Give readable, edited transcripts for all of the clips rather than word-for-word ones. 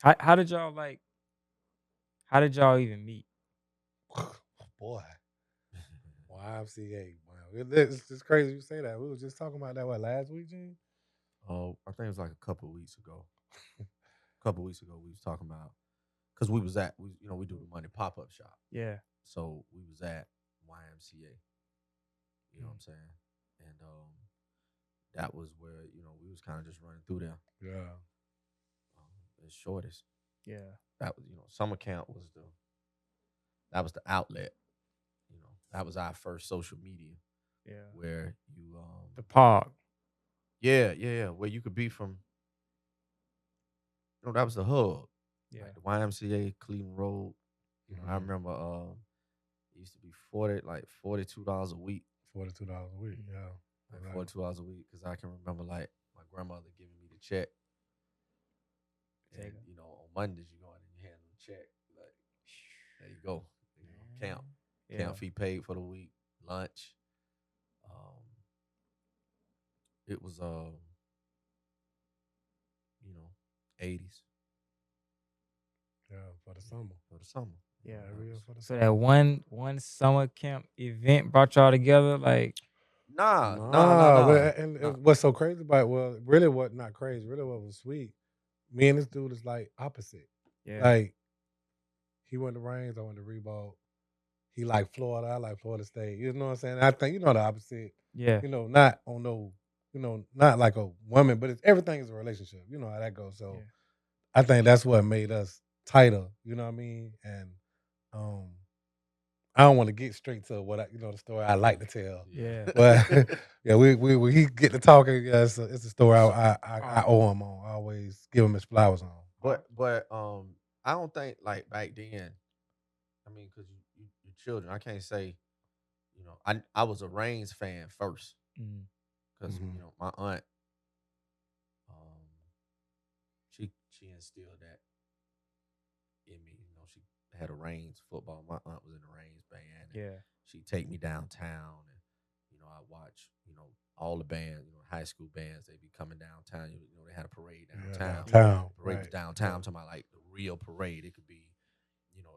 How did y'all like? How did y'all even meet? Boy, YMCA. Wow, it's just crazy you say that. We was just talking about that last week, Gene? Oh, I think it was like a couple of weeks ago. A couple of weeks ago, we was talking about because we was at we do the money pop up shop, Yeah. so we was at YMCA. You know what Mm. I'm saying? And that was where we was kind of just running through there. Yeah. As shortest. Yeah. That was summer camp was the outlet. That was our first social media Yeah. where The park. yeah, where you could be from. That was the hub, Yeah. like the YMCA Cleveland Road. I Mm-hmm. remember it used to be $42 a week, $42 a week. Mm. Yeah. like Right. $42 a week, because I can remember like my grandmother giving me the check, and Take it. on Mondays you go in and you hand them the check, like there you go, camp, Man. Yeah. camp fee paid for the week, lunch. Um, it was you know, 80s Yeah. For the summer. for the summer. Yeah. That That real was for the So summer. that one summer camp event brought y'all together, like nah, nah, nah, Nah, nah, but and nah. what's so crazy about it, well, really what not crazy, really what was sweet. Me and this dude is like opposite. yeah, Like he went to Reigns, I went to Reebok. He like Florida, I like Florida State. You know what I'm saying? I think the opposite. yeah, Not on no, not like a woman, but it's everything is a relationship. You know how that goes. So yeah, I think that's what made us tighter. You know what I mean? And um, I don't want to get straight to what the story I like to tell, yeah. but yeah, we when he get to talking, yeah, it's a story so, I owe him on. I always give him his flowers on. but I don't think like back then. I mean, because you're children. I can't say. I was a Reigns fan first Mm, because Hmm. my aunt, um, she instilled that in me. She had a Reigns football. My aunt was in the Reigns band, and yeah, she'd take me downtown, and I watch all the bands, high school bands. They'd be coming downtown. They had a parade Yeah, downtown. yeah. downtown, The parade was right? downtown. Yeah, I'm talking about like the real parade. It could be,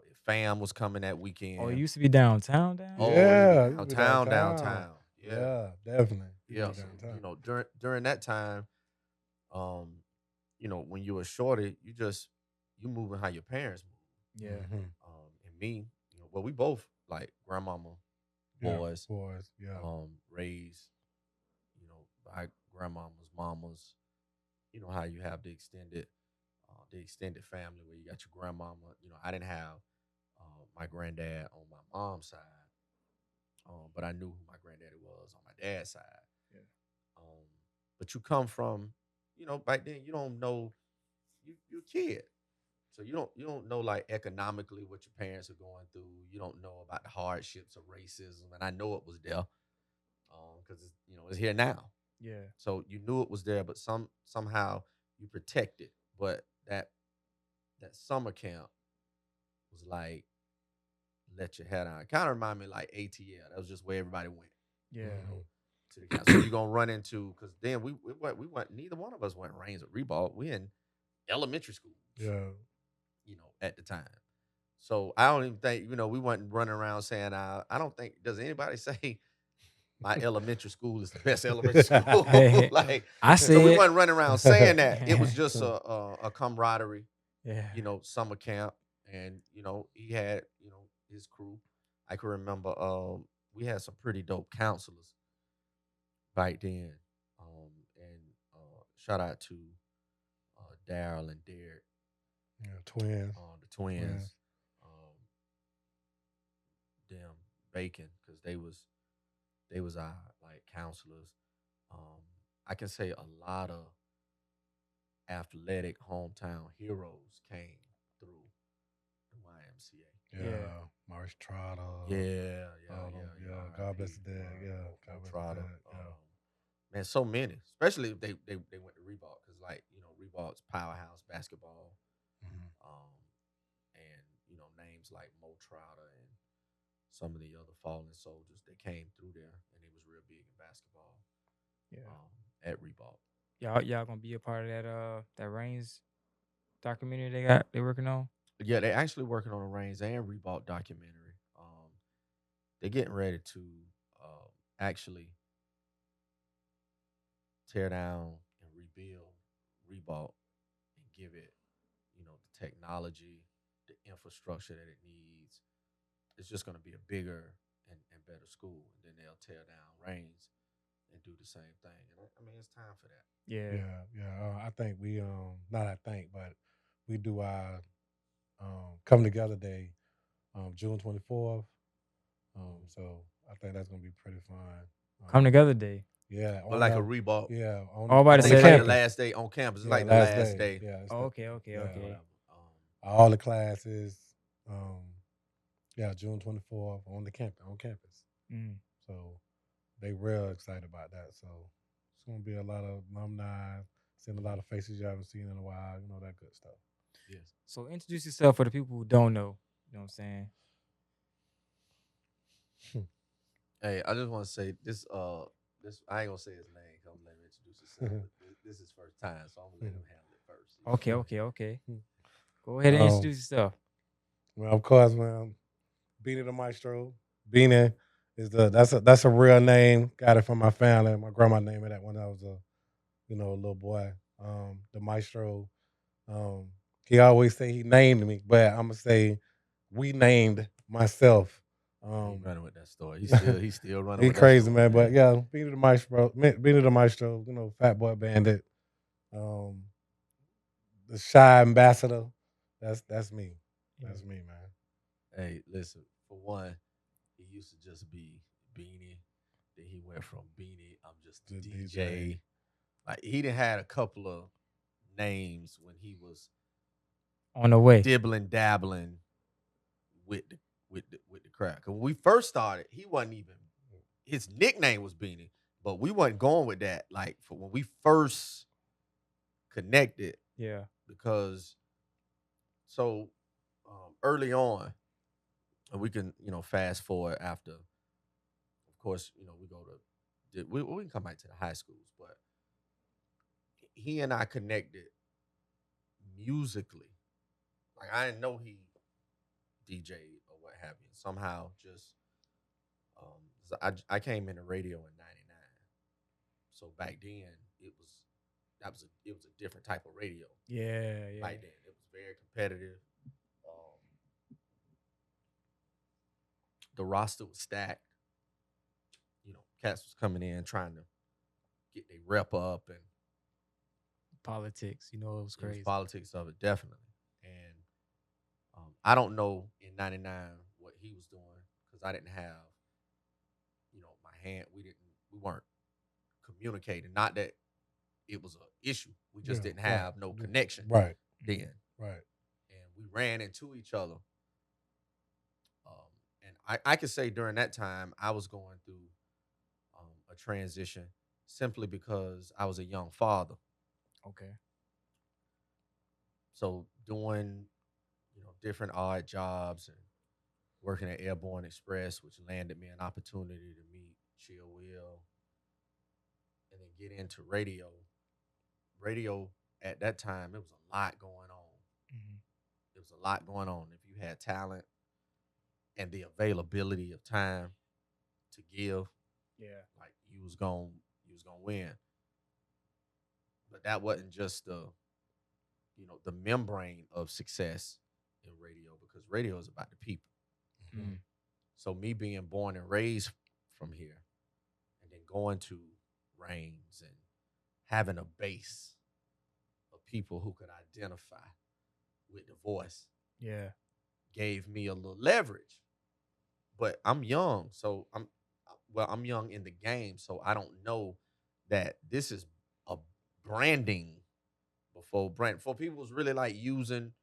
if Fam was coming that Oh, it weekend. used to be downtown, down. Oh, it'd be yeah. It used to be downtown, downtown. downtown. Yeah, Yeah, definitely. It used to yeah. be So downtown. during that time, um, when you were shorty, you moving how your parents move. Yeah, Hmm. And me, well, we both like grandmama Yeah, boys, boys. Yeah, raised, by grandmama's mamas. How you have the extended family where you got your grandmama. I didn't have my granddad on my mom's side, but I knew who my granddaddy was on my dad's side. yeah, Um, but you come from, back then you don't know, you're a kid. So you don't know like economically what your parents are going through. You don't know about the hardships of racism, and I know it was there, because it's here now. yeah, So you knew it was there, but somehow you protect it. But that summer camp was like let your head on. It kind of remind me like ATL. That was just where everybody went, yeah, you know, hmm to the camp. So you're gonna run into, because then we went. Neither one of us went Reigns or Reebok. We in elementary schools, yeah. at the time. So I don't even think we wasn't running around saying I don't think does anybody say my elementary school is the best elementary school. Like, I so we said, wasn't running around saying that. It was just a camaraderie, yeah, summer camp, and he had his crew. I can remember we had some pretty dope counselors back then, and shout out to Daryl and Derek, Yeah, twins, the twins. twins, um, them Bacon, because they was our like counselors. Um, I can say a lot of athletic hometown heroes came through the YMCA. yeah, Yeah, Marsh Trotter, Yeah, yeah, all them. yeah, yeah. Yeah, God bless R.I.P. the dead. Yeah, Mo God bless the Trotter. dead. Yeah. Man, so many, especially if they went to Reebok, because like Reebok's powerhouse basketball, Hmm. um, and names like Mo Trotter and some of the other fallen soldiers that came through there, and it was real big in basketball, yeah. um, at Reebok. Y'all gonna be a part of that that Reigns documentary they working on? Yeah, they actually working on a Reigns and Reebok documentary. They're getting ready to actually tear down and rebuild Reebok and give it, the technology, the infrastructure that it needs. It's just going to be a bigger and better school. And then they'll tear down Reigns and do the same thing. And I mean, it's time for that. Yeah. Yeah, yeah. I think we not I think, but we do our come together day June 24th. So I think that's gonna be pretty fun. Come Um, together day. yeah, But on like a the Reebok, yeah Oh, I'm on about I to on think the it's say like the that. campus. last day on campus. It's Yeah, like the last last day. day Yeah, it's Oh, the okay, okay, yeah or okay. whatever. all the classes. Um, yeah, June 24th on the campus on campus. Mm. So they real excited about that. So it's gonna be a lot of alumni, seeing a lot of faces you haven't seen in a while. You know that good stuff. Yes. So introduce yourself for the people who don't know. You know what I'm saying? Hey, I just want to say this. This I ain't gonna say his name. 'Cause I'm gonna let him introduce himself. But this is his first time, so I'm gonna let him handle it first. You know. Okay, okay, okay. Go ahead and um, introduce yourself. well, of course, man, Beannie Da Maestro. Beanie is that's a real name. Got it from my family. My grandma named me that when I was a little boy. The Maestro. Um, he always say he named me, but I'm gonna say we named myself. He Um, running with that story. He's still running he with that crazy story, man, but man. yeah, Beanie the Maestro, Beanie the Maestro. Fat Boy Bandit. Um, the shy ambassador. That's me. Yeah. That's me, man. Hey, listen. For one, he used to just be Beanie. Then he went from Beanie. I'm just The the DJ. DJ. Like he done had a couple of names when he was On the way. dibbling dabbling with the crack. 'Cause when we first started, he wasn't even his nickname was Beanie, but we wasn't going with that. Like for when we first connected, Yeah. because so early on, and we can fast forward after. Of course, we go to we can come back to the high schools, but he and I connected musically. Like I didn't know he DJ'd or what have you. Somehow, just so I came into radio in '99, so back then it was it was a different type of radio Yeah, yeah. back then. It was very competitive. The roster was stacked. Cats was coming in trying to get their rep up, and Politics, it was it was crazy. politics of it definitely. And I don't know in '99 what he was doing because I didn't have my hand. We weren't communicating. Not that it was a issue. We just Yeah, didn't right. have no connection Right, Mm. then, right. and we ran into each other. And I could say during that time I was going through a transition simply because I was a young father. Okay. So doing different odd jobs and working at Airborne Express, which landed me an opportunity to meet Chill Will and then get into radio. Radio at that time, it was a lot going on. Hmm. It was a lot going on. If you had talent and the availability of time to give, Yeah. like you was gonna win. But that wasn't just the membrane of success in radio because radio is about the people. Mhm. Mm. So me being born and raised from here and then going to Reigns and having a base of people who could identify with the voice Yeah. gave me a little leverage. But I'm young, so I'm young in the game, so I don't know that this is a branding before people was really like using,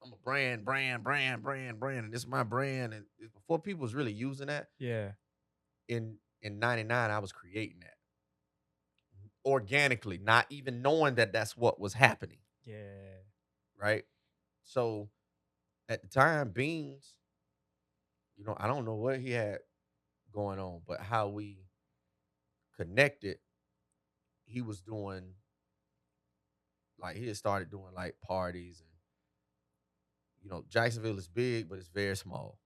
I'm a brand, and this is my brand, and before people was really using that Yeah. in '99, I was creating that organically, not even knowing that that's what was happening, Yeah. right? So at the time, Beans, I don't know what he had going on, but how we connected, he was doing like he had started doing like parties, and Jacksonville is big, but it's very small.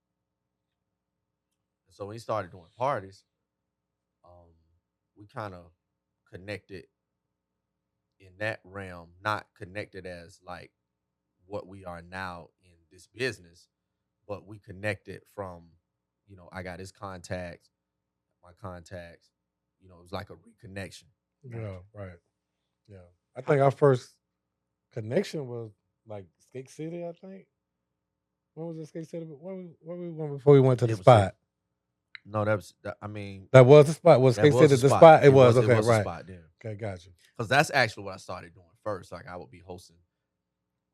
And so when he started doing parties, um, we kind of connected in that realm, not connected as like what we are now in this business, but we connected from, I got his contacts, my contacts. It was like a reconnection. Yeah, right. Yeah. I think our first connection was like Skate City, I think. When was it Skate City? Where we went before we went to the It was it. spot? No, I mean, That was the spot. Was that Skate was City a the spot. spot? It was. It Okay, was a right. spot then. Okay, got you. Because that's actually what I started doing first. Like I would be hosting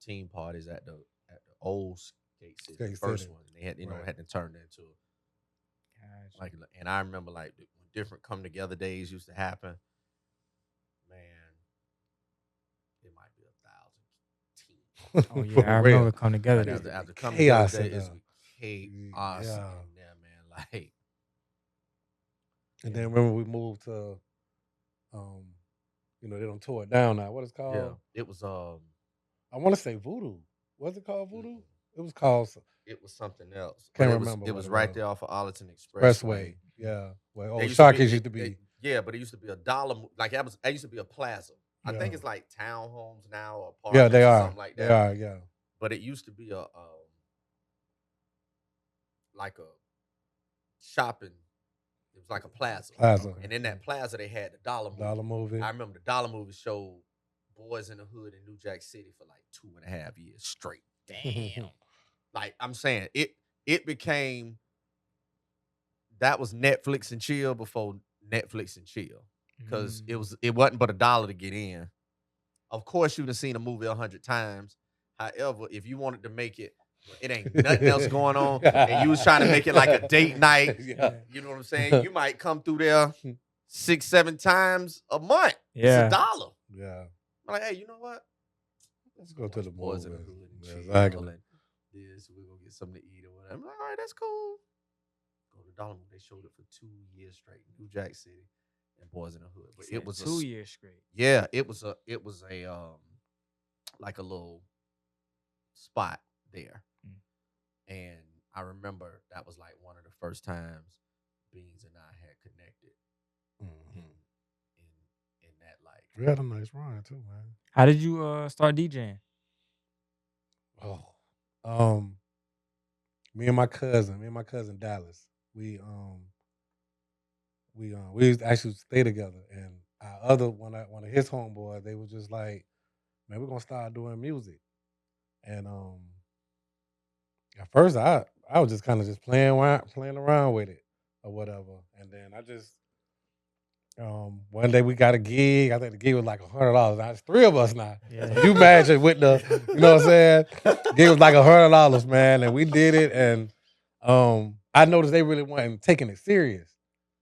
team parties at the old Skate City, the Skate first City. one. And they had Right. had to turn it into Gotcha. like, and I remember like when different come together days used to happen. Man, it might be 1,000 teams. Oh For yeah, I real. remember coming together. Like That Used day. to be after coming chaos together in day, it's there. chaos Yeah. in there, man. Like, And then remember we moved to, they don't tore it down now. What is it yeah, called? it was I want to say Voodoo. Was it called Voodoo? mm, It was called. it was something else. But Can't it was remember it what was it right was. there off of Arlington Expressway. Expressway. Yeah. Well, There old used to be Sharkies used to be. yeah, but it used to be a dollar like that used to be a plaza. I think Yeah. it's like townhomes now or Yeah, apartments they or are. something like They that. are. Yeah. But it used to be a like a shopping. It was like a plaza. Plaza. And in that plaza they had the dollar movie. Dollar movie. I remember the dollar movie showed Boys in the Hood in New Jack City for like 2.5 years straight. Damn. Like I'm saying, it became that was Netflix and chill before Netflix and chill. Because it wasn't but $1 to get in. Of course, you'd have seen a movie 100 times. However, if you wanted to make it, it ain't nothing else going on, and you was trying to make it like a date night. Yeah. You know what I'm saying? You might come through there 6-7 times a month. Yeah. It's $1. Yeah. I'm like, hey, you know what? Let's go to the Boys in the movies. Hood and Yeah, chill exactly. and this. We're gonna get something to eat or whatever. I'm like, all right, that's cool. Go to Dollar Movie. They showed it for 2 years straight. New Jack City and Boys in the Hood. But it was 2 years straight. yeah, it was a like a little spot there. And I remember that was like one of the first times Beans and I had connected in that like We had a nice run too, man. How did you start DJing? Oh, me and my cousin Dallas, we used to actually stay together, and our other one of his homeboys, they were just like, man, we're gonna start doing music. And at first I was just kind of just playing around with it or whatever. And then I just one day we got a gig. I think the gig was like $100. Now it's 3 of us now. Yeah. So you imagine with the, you know what I'm saying? Gig was like $100, man, and we did it. And I noticed they really weren't taking it serious.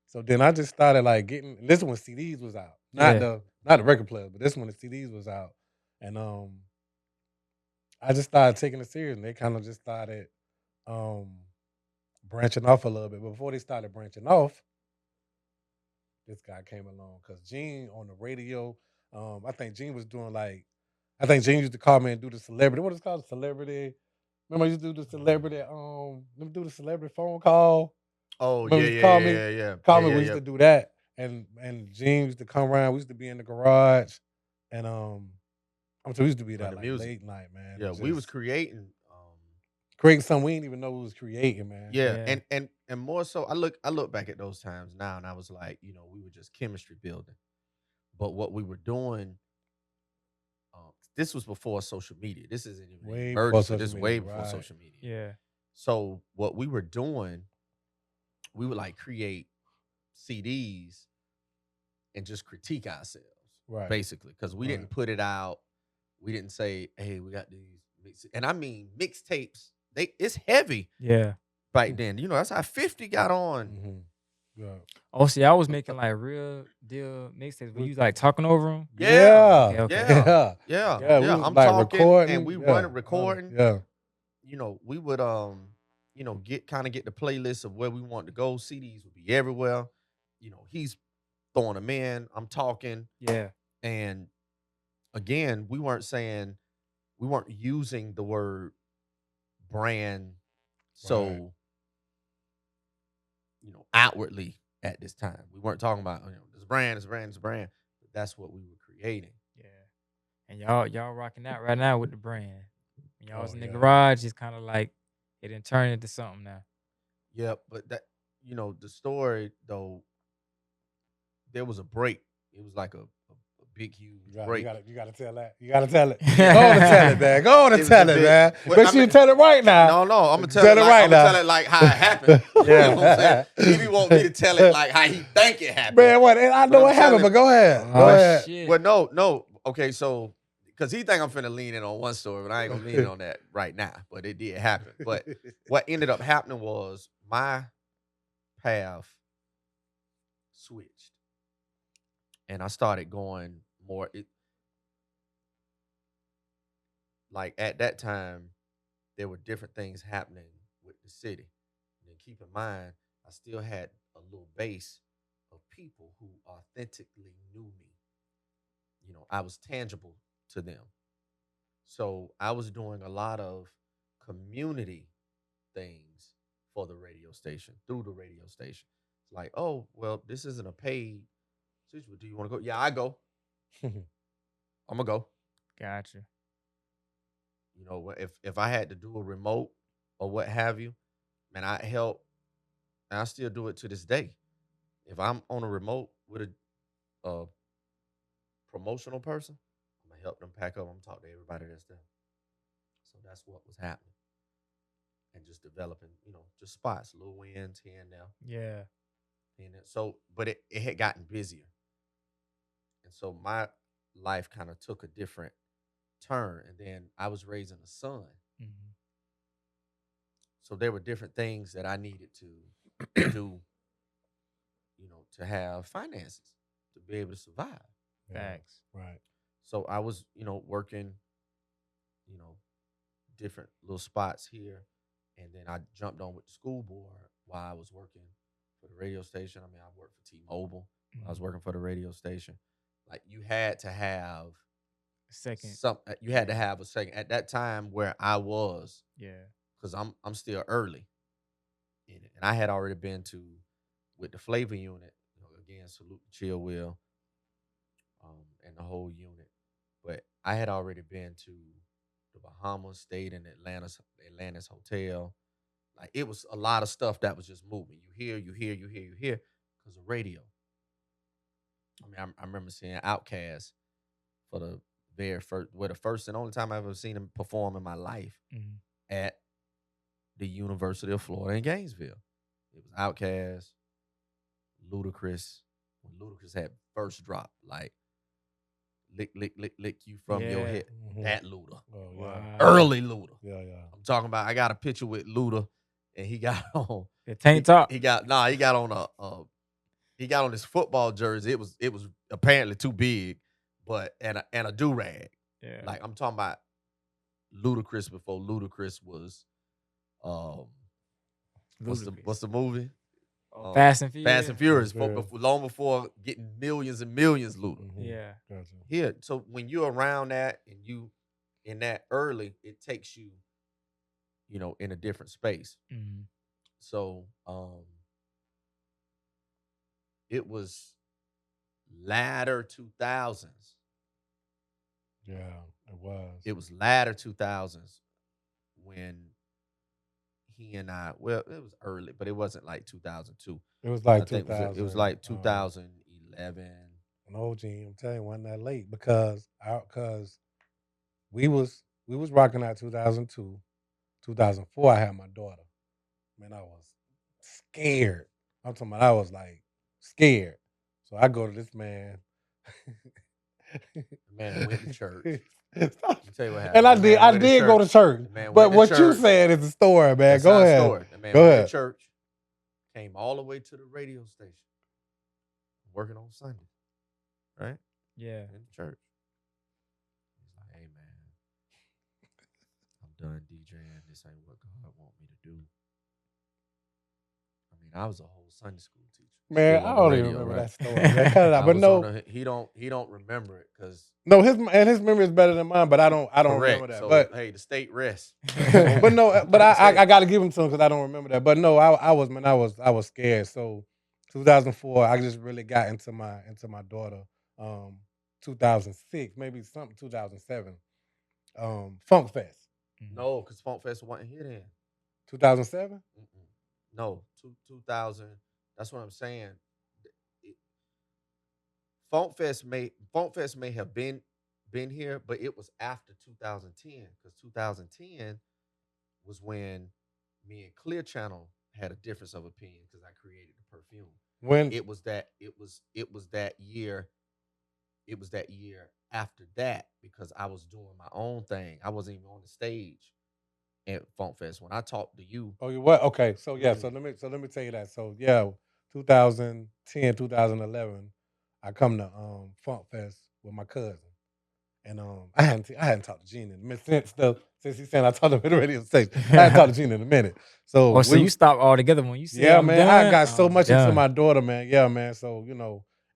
So then I just started like getting. And this is when CDs was out, not the record players, but this when the CDs was out. And I just started taking it serious, and they kind of just started branching off a little bit. But before they started branching off, this guy came along because Gene on the radio. I think Gene was doing like, I think Gene used to call me and do the celebrity. What is it called? Celebrity. Remember I used to do the celebrity. Let me do the celebrity phone call. oh Remember yeah, he used to yeah, call yeah, me. yeah, yeah. Call Yeah, me. yeah, We used yeah. to do that, and Gene used to come around. We used to be in the garage, and we used to be For that the like music. late night, man. Yeah, and we was just creating creating something we didn't even know we was creating, man. yeah, and more so I look back at those times now and I was like, we were just chemistry building. But what we were doing, this was before social media. This isn't even Way an before emergency. social This is media, way before right. social media. Yeah. So what we were doing, we would like create CDs and just critique ourselves, Right. basically, because we didn't put it out. We didn't say, "Hey, we got these," and I mean mixtapes. It's heavy. Yeah. Back then, that's how 50 got on. Mm-hmm. Yeah. Oh, see, I was making like real deal mixtapes. Were you like talking over them? Yeah. Okay. Yeah. Yeah. We was I'm like talking, recording, and we yeah, recording. Yeah. We would get the playlist of where we want to go. CDs would be everywhere. He's throwing them in. I'm talking, Yeah. and again, we weren't using the word brand Right. so outwardly at this time. We weren't talking about this brand, this brand, this brand. But that's what we were creating. Yeah. And y'all rocking out right now with the brand. When y'all was Oh in the yeah. garage, it's kind of like it didn't turn into something now. Yeah, but that the story though, there was a break. It was like a big huge break. You gotta tell that. You gotta tell it. Yeah. Go on and tell it, man. Go on It and was tell a it, big- man. Well, Make I sure you mean- tell it right now. No, I'm gonna Tell tell it it right I'm gonna now. tell it like how it happened. You know what I'm saying? He want me to tell it like how he think it happened. Man, what? I know I'm what happened, telling- but go ahead. Oh, Go ahead. shit. Well, no. Okay, so because he think I'm finna lean in on one story, but I ain't gonna lean in on that right now. But it did happen. But what ended up happening was my path switched, and I started going more. Like at that time, there were different things happening with the city. And then keep in mind, I still had a little base of people who authentically knew me. I was tangible to them. So I was doing a lot of community things for the radio station, through the radio station. It's like, oh, well, this isn't a paid situation. Do you want to go? Yeah, I go. I'm gonna go. Gotcha. If I had to do a remote or what have you, man, I help, and I still do it to this day. If I'm on a remote with a promotional person, I'm gonna help them pack up. I'm gonna talk to everybody that's there. So that's what was happening, and just developing, just spots, little wins here and there, Yeah. and so, but it had gotten busier, and so my life kind of took a different turn, and then I was raising a son. Mhm. So there were different things that I needed to do, to have finances to be able to survive. Facts. Right. So I was, working, you know, different little spots here. And then I jumped on with the school board while I was working for the radio station. I mean, I worked for T-Mobile. I was working for the radio station. Like you had to have Second. you had to have a second at that time where I was, Yeah. because I'm still early in it. And I had already been to with the flavor unit, again, salute to Chill Will, and the whole unit. But I had already been to the Bahamas, stayed in Atlantis hotel. Like it was a lot of stuff that was just moving. You hear, because of radio. I mean, I remember seeing Outkast for the the first and only time I've ever seen him perform in my life Mhm. at the University of Florida in Gainesville. It was Outkast, Ludacris, when Ludacris had first drop, like lick you from your Yeah. head. Mhm. That Luda. Oh yeah. Wow. Early Luda. Yeah, yeah. I'm talking about I got a picture with Luda and he got on The tank top. he got on he got on his football jersey. It was apparently too big, but and a do-rag. Yeah. Like I'm talking about Ludacris before Ludacris was what's the movie? Fast and Furious. Fast and Furious. Fast and Furious. Long before getting millions and millions, Luda. Mhm. Yeah. Gotcha. Yeah. So when you're around that and you in that early, it takes you, in a different space. Mhm. So it was latter 2000s. Yeah, it was. It was latter 2000s when he and it was early, but it wasn't like 2002. It was like I think 2000. it was like 2011. No, Gene, I'm telling you, wasn't that late because we was rocking out 2002, 2004. I had my daughter. Man, I was scared. I'm talking about I was like scared. So I go to this man. The man went to church. Stop. Let me tell you what happened. And I The did. man I went to did go to church. The man But went to what you church. said is the story, man. That's Go not a ahead. story. The man Go went ahead. to church, came all the way to the radio station, working on Sunday, right? Yeah. In the church. He's like, hey, man, I'm done DJing. This ain't what God want me to do. I mean, I was a whole Sunday school teacher. Man, Still I on the don't even radio, remember right? that story. Man. Cut it out. I But was on no, the, he don't remember it because no, his memory is better than mine. But I don't remember correct. that. So But hey, the state rests. but no, but Like I state. got to give him to him because I don't remember that. But no, I was man, I was scared. So 2004, I just really got into my daughter. Um, 2006, maybe something 2007. Funk Fest, No, because Funk Fest wasn't here then. 2007. Mm-mm. No, 2000. That's what I'm saying. It- Funk Fest may have been here, but it was after 2010 because 2010 was when me and Clear Channel had a difference of opinion because I created the perfume. When It was that year. It was that year after that because I was doing my own thing. I wasn't even on the stage at Funk Fest. When I talked to you, oh you what? Okay, so yeah, mm, so let me tell you that. So yeah, 2010, 2011, I come to Funk Fest with my cousin. And I hadn't talked to Gene in a minute since he's saying I talked to him at the radio station. I hadn't talked to Gene in a minute. So Oh, so you stop altogether when you say yeah, I'm man, I done. got so I'm much into done. my daughter, man. Yeah, man. So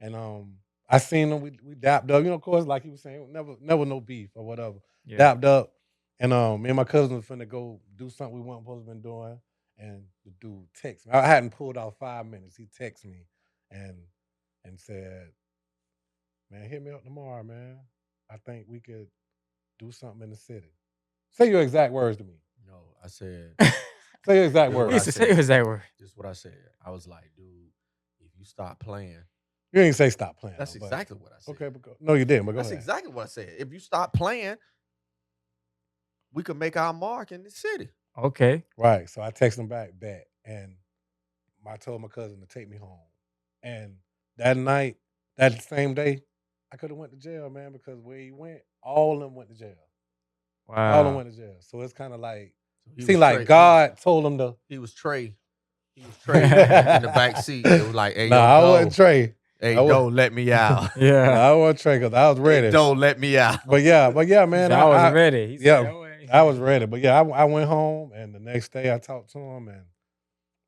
and I seen him. We dapped up. Of course, like he was saying, never no beef or whatever. Yeah. Dapped up, and me and my cousin was finna go do something we weren't supposed to been doing. And the dude texted me. I hadn't pulled out 5 minutes. He texted me, and said, "Man, hit me up tomorrow, man. I think we could do something in the city." Say your exact words to me. no, I said, Say your exact this is what He I used to words. say said. was that word. This is what I said. I was like, dude, if you stop playing, You ain't say stop playing. that's though, but exactly what I said. okay, no, you didn't. But go That's ahead. exactly what I said. If you stop playing, we could make our mark in the city. Okay. Right. So I texted him back, and I told my cousin to take me home. And that night, that same day, I could have went to jail, man, because where he went, all of them went to jail. All of them Wow. went to jail. So it's kind of like, So he was seemed like Trey. God told him to. He was Trey. He was Trey in the back seat. It was like, hey, Nah, yo, I Doe. wasn't Trey. Hey, I was, Doe, let me out. Yeah. nah, I wasn't Trey because I was Hey, ready. Doe, let me out. But yeah, He man, said, I was ready. He said, yeah, oh, wait. I was ready. But yeah, I went home, and the next day I talked to him, and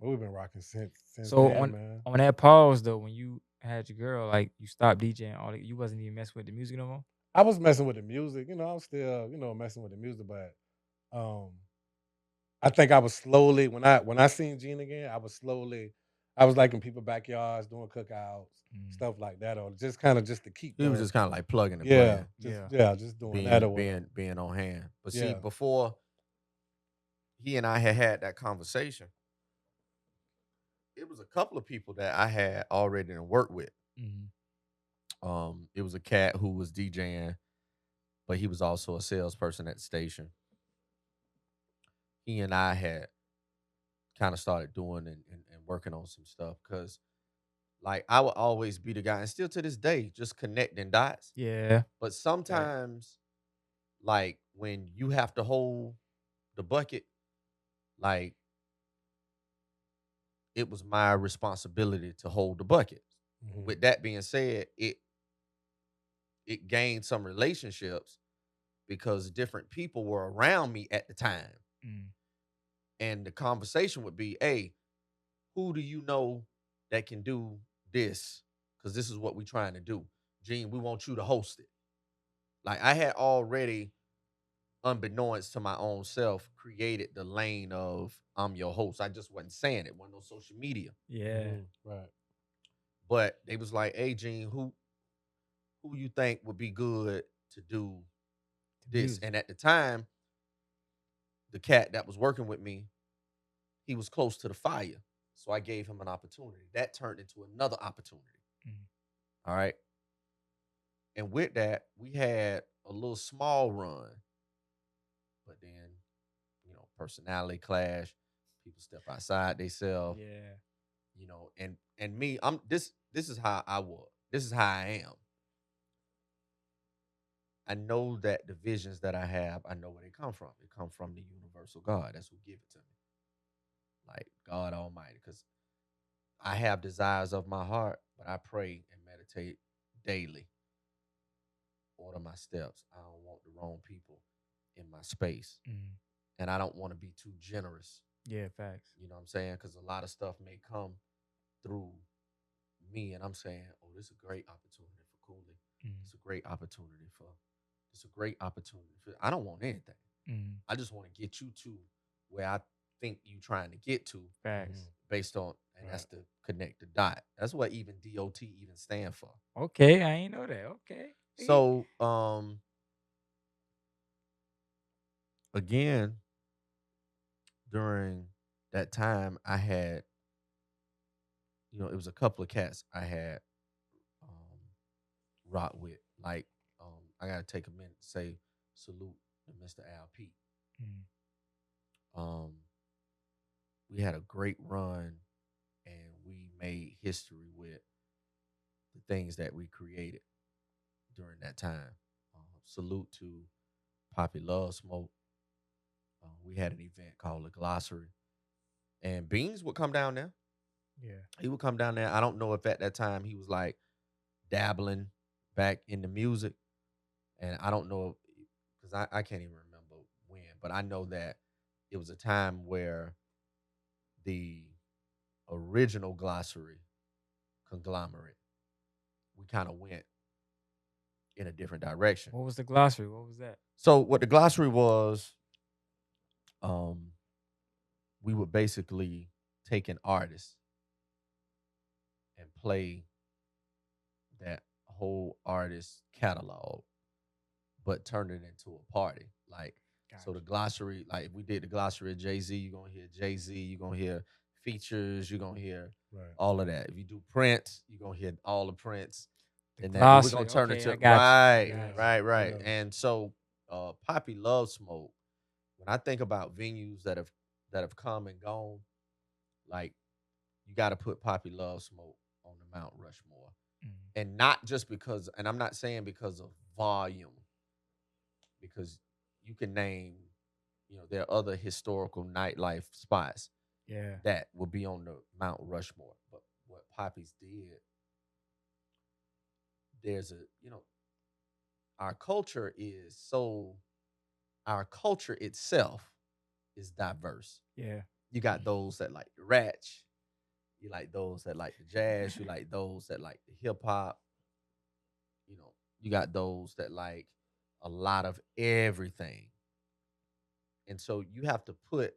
we've been rocking since So then, man. on that pause though, when you had your girl, like you stopped DJing, all that, you wasn't even messing with the music no more. I was messing with the music, I was still, messing with the music, but um, I think I was slowly when I seen Gene again, I was like in people's backyards doing cookouts, stuff like that, or just kind of just to keep He was the just kind of like plugging and yeah, playing, just doing that or whatever. being on hand. But see, Yeah. before he and I had that conversation, it was a couple of people that I had already worked with. It was a cat who was DJing, but he was also a salesperson at the station. He and I had kind of started doing and working on some stuff because, like, I would always be the guy, and still to this day, just connecting dots. Yeah. But sometimes, like, when you have to hold the bucket, like, it was my responsibility to hold the bucket. Mhm. With that being said, it gained some relationships because different people were around me at the time. And the conversation would be, hey, who do you know that can do this? Because this is what we're trying to do. Gene, we want you to host it. Like, I had already, unbeknownst to my own self, created the lane of I'm your host. I just wasn't saying it. Wasn't no social media. Yeah. Right. But they was like, hey, Gene, who you think would be good to do this? Music. And at the time, the cat that was working with me, he was close to the fire. So I gave him an opportunity. That turned into another opportunity. All right. And with that, we had a little small run. But then, personality clash, people step outside themselves. Yeah. And me, this is how I was. This is how I am. I know that the visions that I have, I know where they come from. They come from the universal God. That's who give it to me. Like God Almighty. Because I have desires of my heart, but I pray and meditate daily. Order my steps. I don't want the wrong people in my space. And I don't want to be too generous Yeah, facts. You know what I'm saying? Because a lot of stuff may come through me, and I'm saying, oh, this is a great opportunity for Cooley. Mm, It's a great opportunity for. It's a great opportunity for. I don't want anything. mm, I just want to get you to where I think you trying to get to, Mhm. facts. based on, and Right. that's to connect the dot. That's what even DOT even stand for. Okay, I ain't know that. Okay. So, again, during that time, I had, it was a couple of cats I had um, rock with. Like, I gotta take a minute to say salute to Mr. Al P. Mm, Um, we had a great run, and we made history with the things that we created during that time. Salute to Poppy Love Smoke. We had an event called the Glossary, and Beans would come down there. yeah. He would come down there. I don't know if at that time he was like dabbling back in the music, and I don't know because I can't even remember when, but I know that it was a time where the original Glossary conglomerate, we kind of went in a different direction. What was the glossary? What was that? So what the Glossary was, um, we would basically take an artist and play that whole artist catalog, but turn it into a party. Like, so the Gotcha. Glossary, like if we did the Glossary of Jay-Z, you're gonna hear Jay-Z, you're gonna hear features, you're gonna hear Right. all of that. If you do Prince, you're gonna hear all the Prince The and that, but we're gonna glossary. turn it Okay, to I got you. I right, got Yeah. right, right. Yeah. And so Poppy Love Smoke, when I think about venues that have come and gone, like you gotta put Poppy Love Smoke on the Mount Rushmore. you. Mm, And not just because, and I'm not saying because of volume, because you can name, there are other historical nightlife spots yeah. that will be on the Mount Rushmore. But what Poppy's did, there's a, our culture is so, our culture itself is diverse. Yeah. You got those that like the ratch, you like those that like the jazz, you like those that like the hip hop, you got those that like a lot of everything. And so you have to put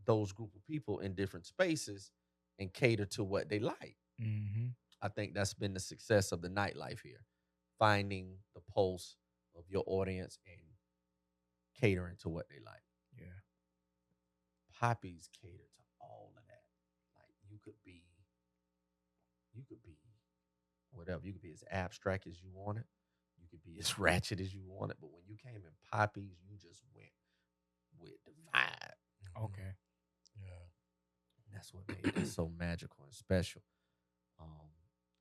those group of people in different spaces and cater to what they like. Mm-hmm. I think that's been the success of the nightlife here, finding the pulse of your audience and catering to what they like. Yeah. Poppies cater to all of that. Like you could be whatever. You could be as abstract as you want it. You could be as ratchet as you want it. But when you came in poppies, you just went with the vibe. Mhm. Okay. Yeah. And that's what made it so magical and special. Um,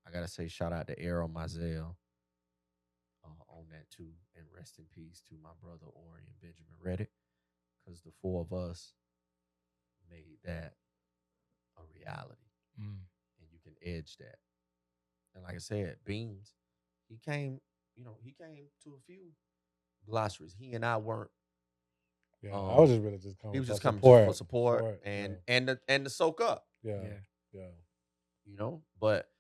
I gotta say, shout out to Arrow Mazel on that too, and rest in peace to my brother Ori and Benjamin Reddick, because the four of us made that a reality, Mm, and you can edge that. And like I said, Beans, he came, he came to a few glossaries. He and I weren't. Yeah. I was Um, just really just he coming was for just coming just for support. support Yeah. and to soak up, Yeah. yeah. Yeah. But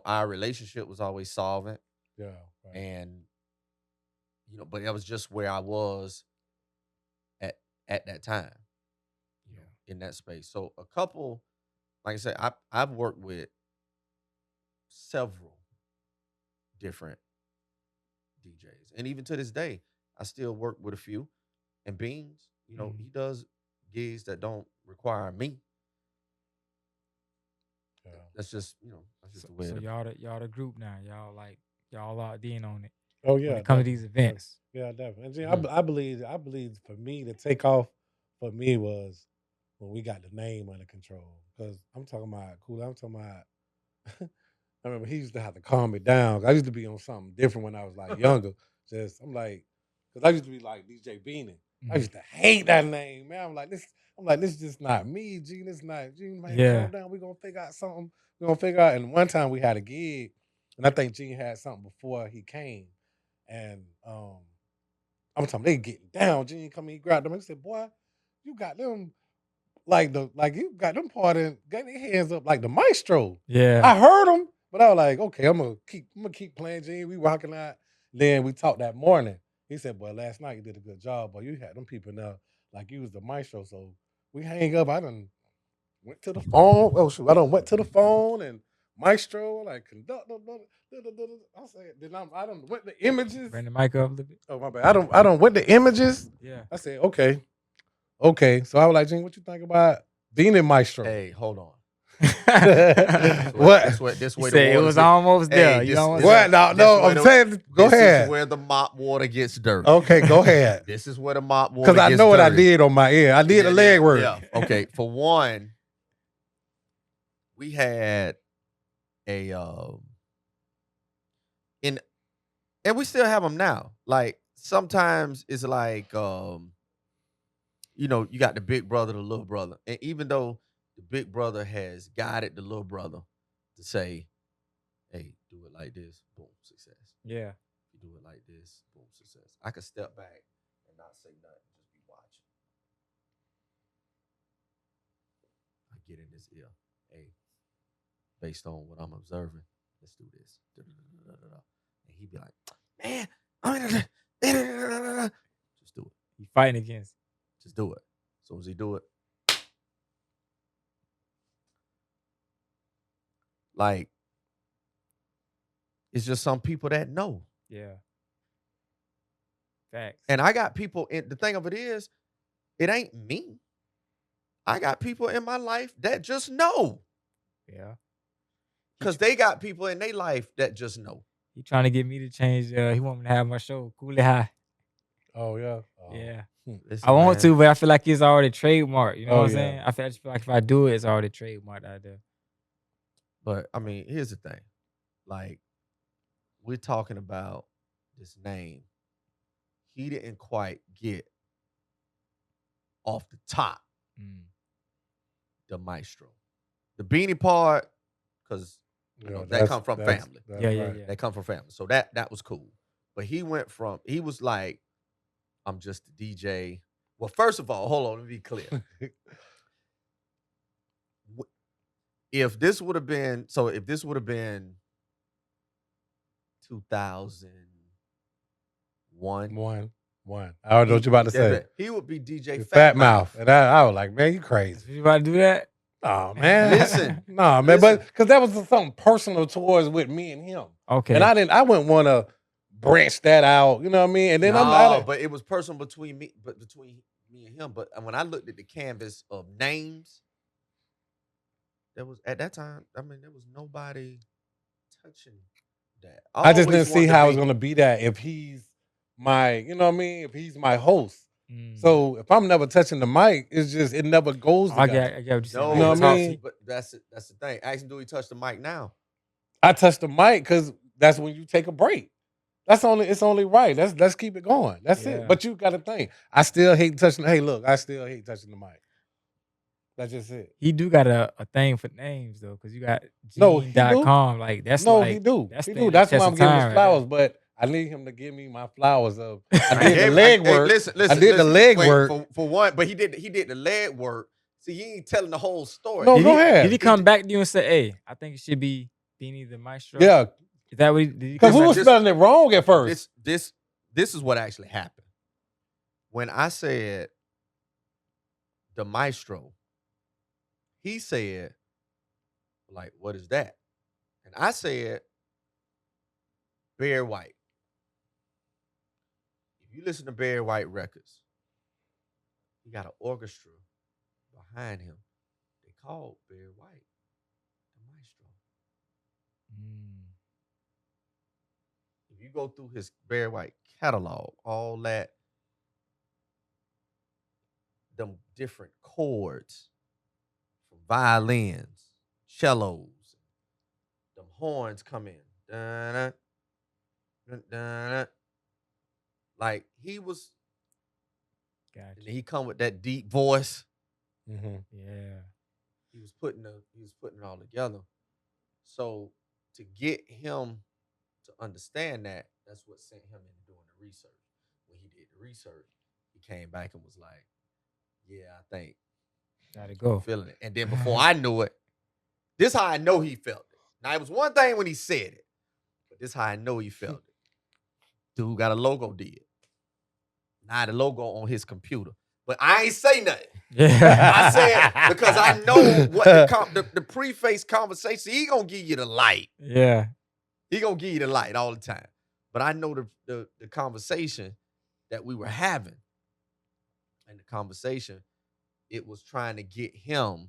our relationship was always solvent, Yeah. Right. and but that was just where I was at at that time, Yeah. in that space. So a couple, like I said, I've worked with several different DJs, and even to this day, I still work with a few. And Beans, Mm. he does gigs that don't require me. Yeah. That's just So, the way so it. y'all the group now. Y'all locked in on it Oh when yeah, it comes to these definitely. events. Yeah, definitely. And see, Mhm. I believe for me the takeoff for me was when we got the name under control. Because I'm talking about cool. I'm talking about. I remember he used to have to calm me down. I used to be on something different when I was like younger. Just I'm like, because I used to be like DJ Beanie. I Mm. used to hate that name, man. I'm like this. I'm like this is just not me, G. This not Gene. Man, calm Yeah. down. We gonna figure out something. We gonna figure out. And one time we had a gig, and I think Gene had something before he came, and I'm talking they getting down. Gene come in, he grabbed them. He said, "Boy." you got them like you got them partying, got their hands up like the maestro. Yeah. I heard them, but I was like, okay, I'm gonna keep playing Gene. We rocking out. Then we talked that morning. He said, boy, last night you did a good job, but you had them people now like you was the maestro. So we hang up. I done went to the phone. Oh shoot, I done went to the phone and maestro like conduct. I said, then I done went the images. Bring the mic up a little bit. Oh my bad. I don't went the images. Yeah. I said, okay. Okay. So I was like, Gene, what you think about being in maestro? Hey, hold on. What? This You way say it was almost there. You almost What? No, I'm saying, go This ahead. is where the mop water gets dirty. Okay, go ahead. This is where the mop water Because gets I know what I dirty. did on my ear. I did the leg work. Yeah. Okay. For one, we had a and we still have them now. Like sometimes it's like you know, you got the big brother, the little brother. And even though the big brother has guided the little brother to say, hey, do it like this, boom, success. Yeah. You do it like this, boom, success. I could step back and not say nothing, just be watching. I get in his ear. Hey, based on what I'm observing, let's do this. And he'd be like, man, just do it. He fighting against. Just do it. As soon as he do it. Like, it's just some people that know. Yeah. Facts. And I got people in the thing of it is, it ain't me. I got people in my life that just know. Yeah. Because they got people in their life that just know. He trying to get me to change. He want me to have my show Coolie High. Oh yeah. Yeah. Listen, I want man. to, but I feel like it's already trademarked. You know what I'm yeah. saying? I just feel like if I do it, it's already trademarked out there. But I mean, here's the thing. Like, we're talking about this name. He didn't quite get off the top. The maestro. The beanie part, because that come from family. Yeah. They come from family. So that was cool. But he was like, I'm just a DJ. Well, first of all, hold on, let me be clear. If this would have been 2001. One. I don't know what you about to say. He would be DJ Fat Mouth. And I was like, man, you crazy. You about to do that? Oh man. Listen. No, man, but because that was something personal towards with me and him. Okay. And I wouldn't want to branch that out. You know what I mean? And then but it was personal between me and him. But when I looked at the canvas of names, there was at that time, I mean, there was nobody touching that. I just didn't see how it was gonna be that if he's my, you know what I mean? If he's my host. So if I'm never touching the mic, it's just it never goes together. I get what you're saying. You know what I mean? But that's the thing. Ask him, do he touch the mic now? I touch the mic because that's when you take a break. It's only right. Let's keep it going. That's it. But you got to think. I still hate touching. Hey, look, I still hate touching the mic. That's just it. He do got a thing for names though, because you got Gene.com. Like that's he do. That's why I'm giving him flowers. But I need him to give me my flowers of. I did the leg work. Listen. I did the leg work for one. But he did the leg work. See, he ain't telling the whole story. No, go ahead. Did he come back to you and say, "Hey, I think it should be Beannie Da Maestro"? Yeah. Is that what he did? Because we was spelling it wrong at first. This is what actually happened. When I said the maestro, he said, like, what is that? And I said, Barry White. If you listen to Barry White records, he got an orchestra behind him. They called Barry White the maestro. If you go through his Barry White catalog, all that, them different chords, from violins, cellos, them horns come in. Da-da, da-da. Like he was, Gotcha. and he come with that deep voice. Mm-hmm. Yeah, he was putting it all together. So to get him to understand that, that's what sent him into doing the research. When he did the research, he came back and was like, yeah, I think Gotta I'm go. feeling it. And then before I knew it, this how I know he felt it. Now it was one thing when he said it, but this how I know he felt it. Dude got a logo did. Now the logo on his computer. But I ain't say nothing. Yeah. I said because I know what the preface conversation, he gonna give you the light. Yeah. He gonna give you the light all the time. But I know the conversation that we were having. And the conversation, it was trying to get him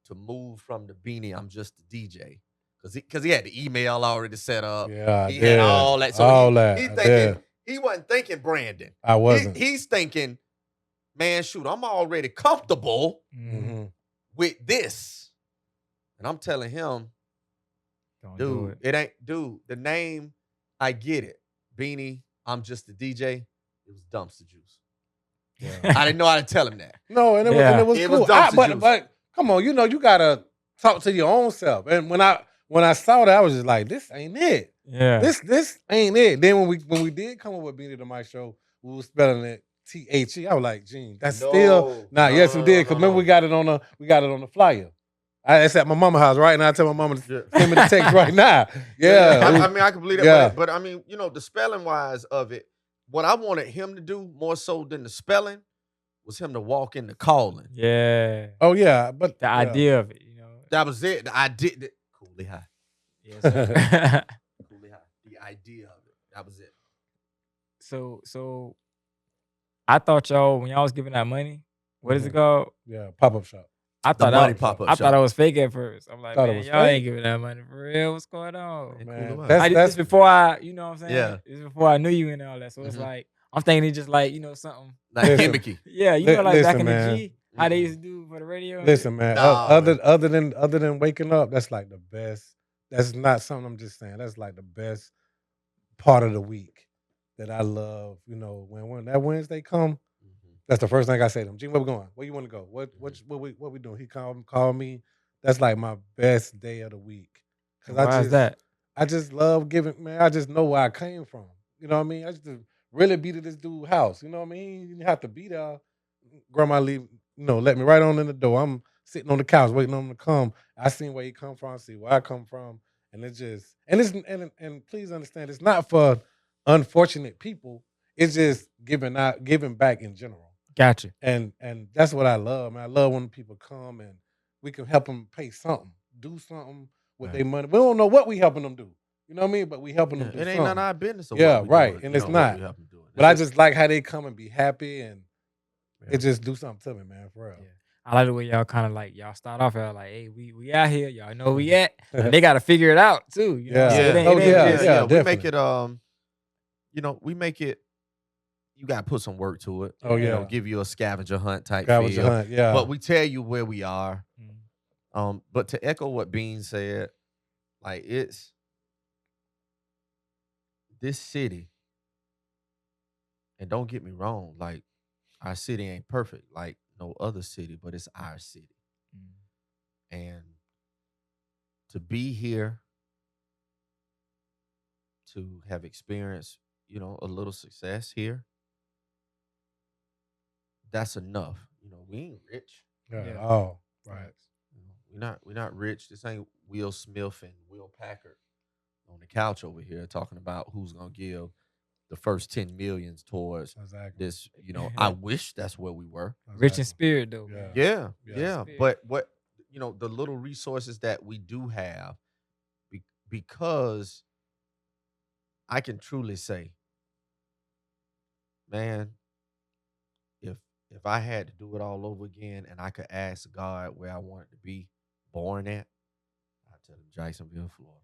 to move from the Beanie, I'm just a DJ. Because he had the email already set up. Yeah, he had all that. So he thinking, he wasn't thinking Brandon. I wasn't. He's thinking, man, shoot, I'm already comfortable with this. And I'm telling him, dude, it ain't, dude, the name, I get it. Beanie, I'm just a DJ. It was dumpster juice. Yeah. I didn't know how to tell him that. No, and it was cool. But come on, you know, you gotta talk to your own self. And when I saw that, I was just like, this ain't it. Yeah. This ain't it. Then when we did come up with Beannie Da Maestro, we was spelling it THE. I was like, Gene, that's still not. Yes, we did. Because remember we got it on the flyer. It's at my mama's house right now. I tell my mama to send me the text right now. Yeah. I mean, I can believe that. Yeah. But I mean, you know, the spelling wise of it, what I wanted him to do more so than the spelling was him to walk into calling. Yeah. Oh, yeah. But the idea of it, you know. That was it. The idea. Coolly high. Yes, sir. Coolly high. The idea of it. That was it. So I thought y'all, when y'all was giving out money, what is it called? Yeah, pop-up shop. I thought money pop-up shop. I thought it was fake at first. I'm like, Thought it man, was y'all fake? ain't giving that money for real. What's going on? Man, That's before I, you know what I'm saying? Yeah. It's before I knew you and all that. So it's like, I'm thinking it's just like, you know, something. Like gimmicky. Yeah, you know, like back in man. the G, how they used to do for the radio. Listen, man. Other than waking up, that's like the best. That's not something I'm just saying. That's like the best part of the week that I love. You know, when that Wednesday come, that's the first thing I say to him. Gene, where we going? Where you want to go? What we doing? He call me. That's like my best day of the week. Why is that? I just love giving, man. I just know where I came from. You know what I mean? I just really be to this dude's house. You know what I mean? You didn't have to be there. Grandma leave, let me right on in the door. I'm sitting on the couch waiting on him to come. I seen where he come from, I see where I come from. And it's just, and please understand, it's not for unfortunate people. It's just giving back in general. Gotcha. And that's what I love, man. I love when people come and we can help them pay something, do something with their money. We don't know what we helping them do. You know what I mean? But we helping them do something. It ain't none of our business. Yeah, right. And it's not. But I just like how they come and be happy and it just do something to me, man, for real. Yeah. I like the way y'all kind of like, y'all start off like, hey, we out here. Y'all know we at. And they got to figure it out, too. You know? Yeah. We make it, we make it, you got to put some work to it. Oh, yeah. Give you a scavenger hunt type scavenger feel. Hunt, yeah. But we tell you where we are. But to echo what Bean said, like it's this city, and don't get me wrong, like our city ain't perfect like no other city, but it's our city. And to be here, to have experienced, a little success here, that's enough. We ain't rich. Yeah. Oh, right. We're not rich. This ain't Will Smith and Will Packard on the couch over here talking about who's gonna give the first 10 millions towards this. I wish that's where we were. Rich in spirit, though. Yeah. But what the little resources that we do have, because I can truly say, man, if I had to do it all over again and I could ask God where I wanted to be born at, I'd tell him Jacksonville, Florida.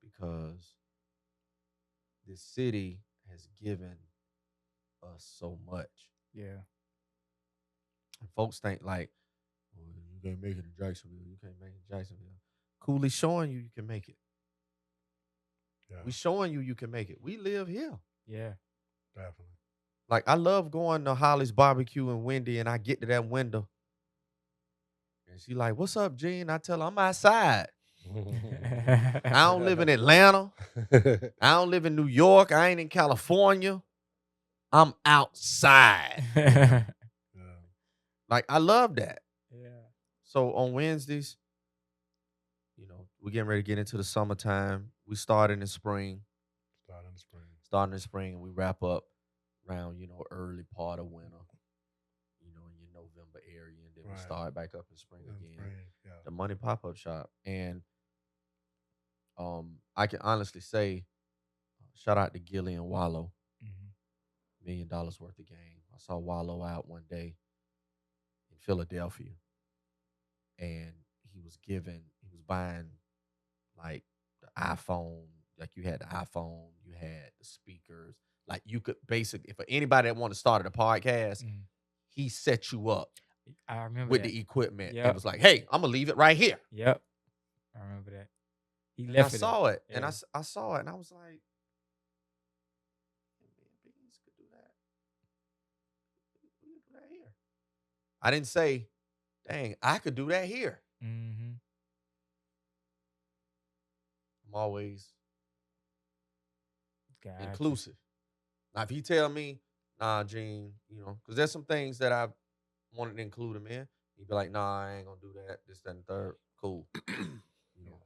Because this city has given us so much. Yeah. And folks think like, well, you can't make it in Jacksonville. You can't make it in Jacksonville. Cooley showing you can make it. Yeah. We showing you can make it. We live here. Yeah. Definitely. Like, I love going to Holly's Barbecue and Wendy, and I get to that window. And she like, what's up, Gene? I tell her, I'm outside. I don't live in Atlanta. I don't live in New York. I ain't in California. I'm outside. Yeah. Like, I love that. Yeah. So on Wednesdays, we're getting ready to get into the summertime. We start in the spring. Starting in spring, and we wrap up around, early part of winter, in your November area, and then we Right. start back up in spring again. Yeah. The Money Pop-Up Shop. And I can honestly say, shout out to Gilly and Wallow, $1 million worth of game. I saw Wallow out one day in Philadelphia, and he was buying like the iPhone, like you had the iPhone, you had the speakers, like you could basically, for anybody that wanted to start a podcast, he set you up I remember with that. the equipment Yep. and was like, hey, I'm gonna leave it right here. Yep. I remember that. He And left I it. saw it, and Yeah. I saw it, and I was like, Beans could do that. We could do that here. I didn't say, dang, I could do that here. Mm-hmm. I'm always Gotcha. inclusive. Now, if you tell me, nah, Gene, because there's some things that I wanted to include him in, he'd be like, nah, I ain't gonna do that, this, that, and the third. Cool.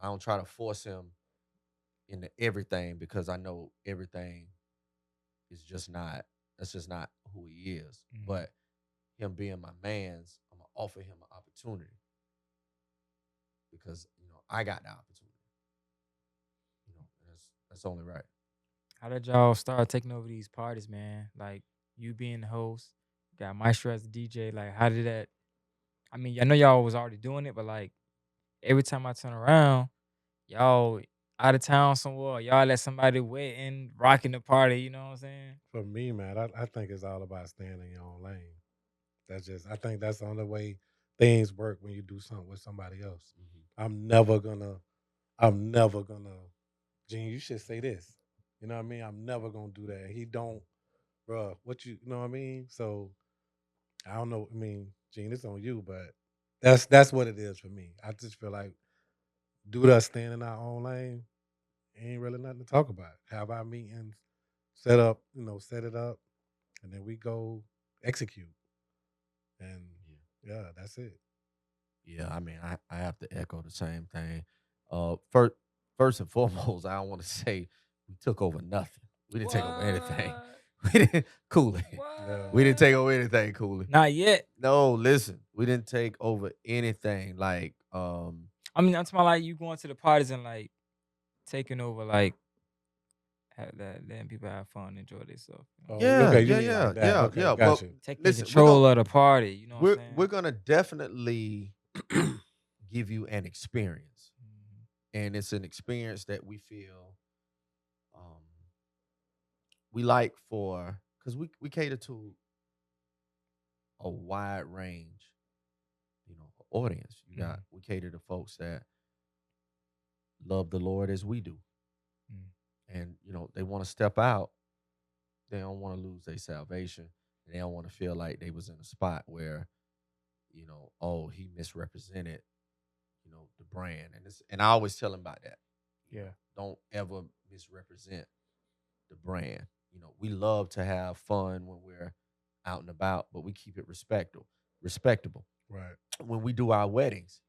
I don't try to force him into everything because I know everything is that's just not who he is. Mhm. But him being my man's, I'm gonna offer him an opportunity because I got the opportunity. That's only right. How did y'all start taking over these parties, man? Like you being the host, got Maestro as the DJ. Like, how did that? I mean, I know y'all was already doing it, but like every time I turn around, y'all out of town somewhere, y'all let somebody wet and rocking the party. You know what I'm saying? For me, man, I think it's all about staying in your own lane. I think that's the only way things work when you do something with somebody else. I'm never gonna, Gene, you should say this. You know what I mean? I'm never gonna do that. He don't, bruh, you know what I mean? So I don't know. I mean, Gene, it's on you, but that's what it is for me. I just feel like due to us staying in our own lane, ain't really nothing to talk about. Have our meetings, set it up, and then we go execute. And yeah, that's it. Yeah, I mean, I have to echo the same thing. First and foremost, I want to say we took over nothing. We didn't take over anything. We didn't Cooley. We didn't take over anything, Cooley. Not yet. No, listen, we didn't take over anything. Like, I mean, I'm talking about like you going to the parties and like taking over, like letting people have fun, enjoy themselves. yeah, okay, you yeah, mean yeah, like that. yeah, Okay, yeah. got you. Taking listen, control of the party. You know what I'm saying? we're gonna definitely give you an experience, and it's an experience that we feel we like because we cater to a wide range, audience. We cater to folks that love the Lord as we do, and they want to step out. They don't want to lose their salvation, and they don't want to feel like they was in a spot where, oh, he misrepresented, the brand, and I always tell them about that. Yeah. Don't ever misrepresent the brand. We love to have fun when we're out and about, but we keep it respectable. Right. When we do our weddings,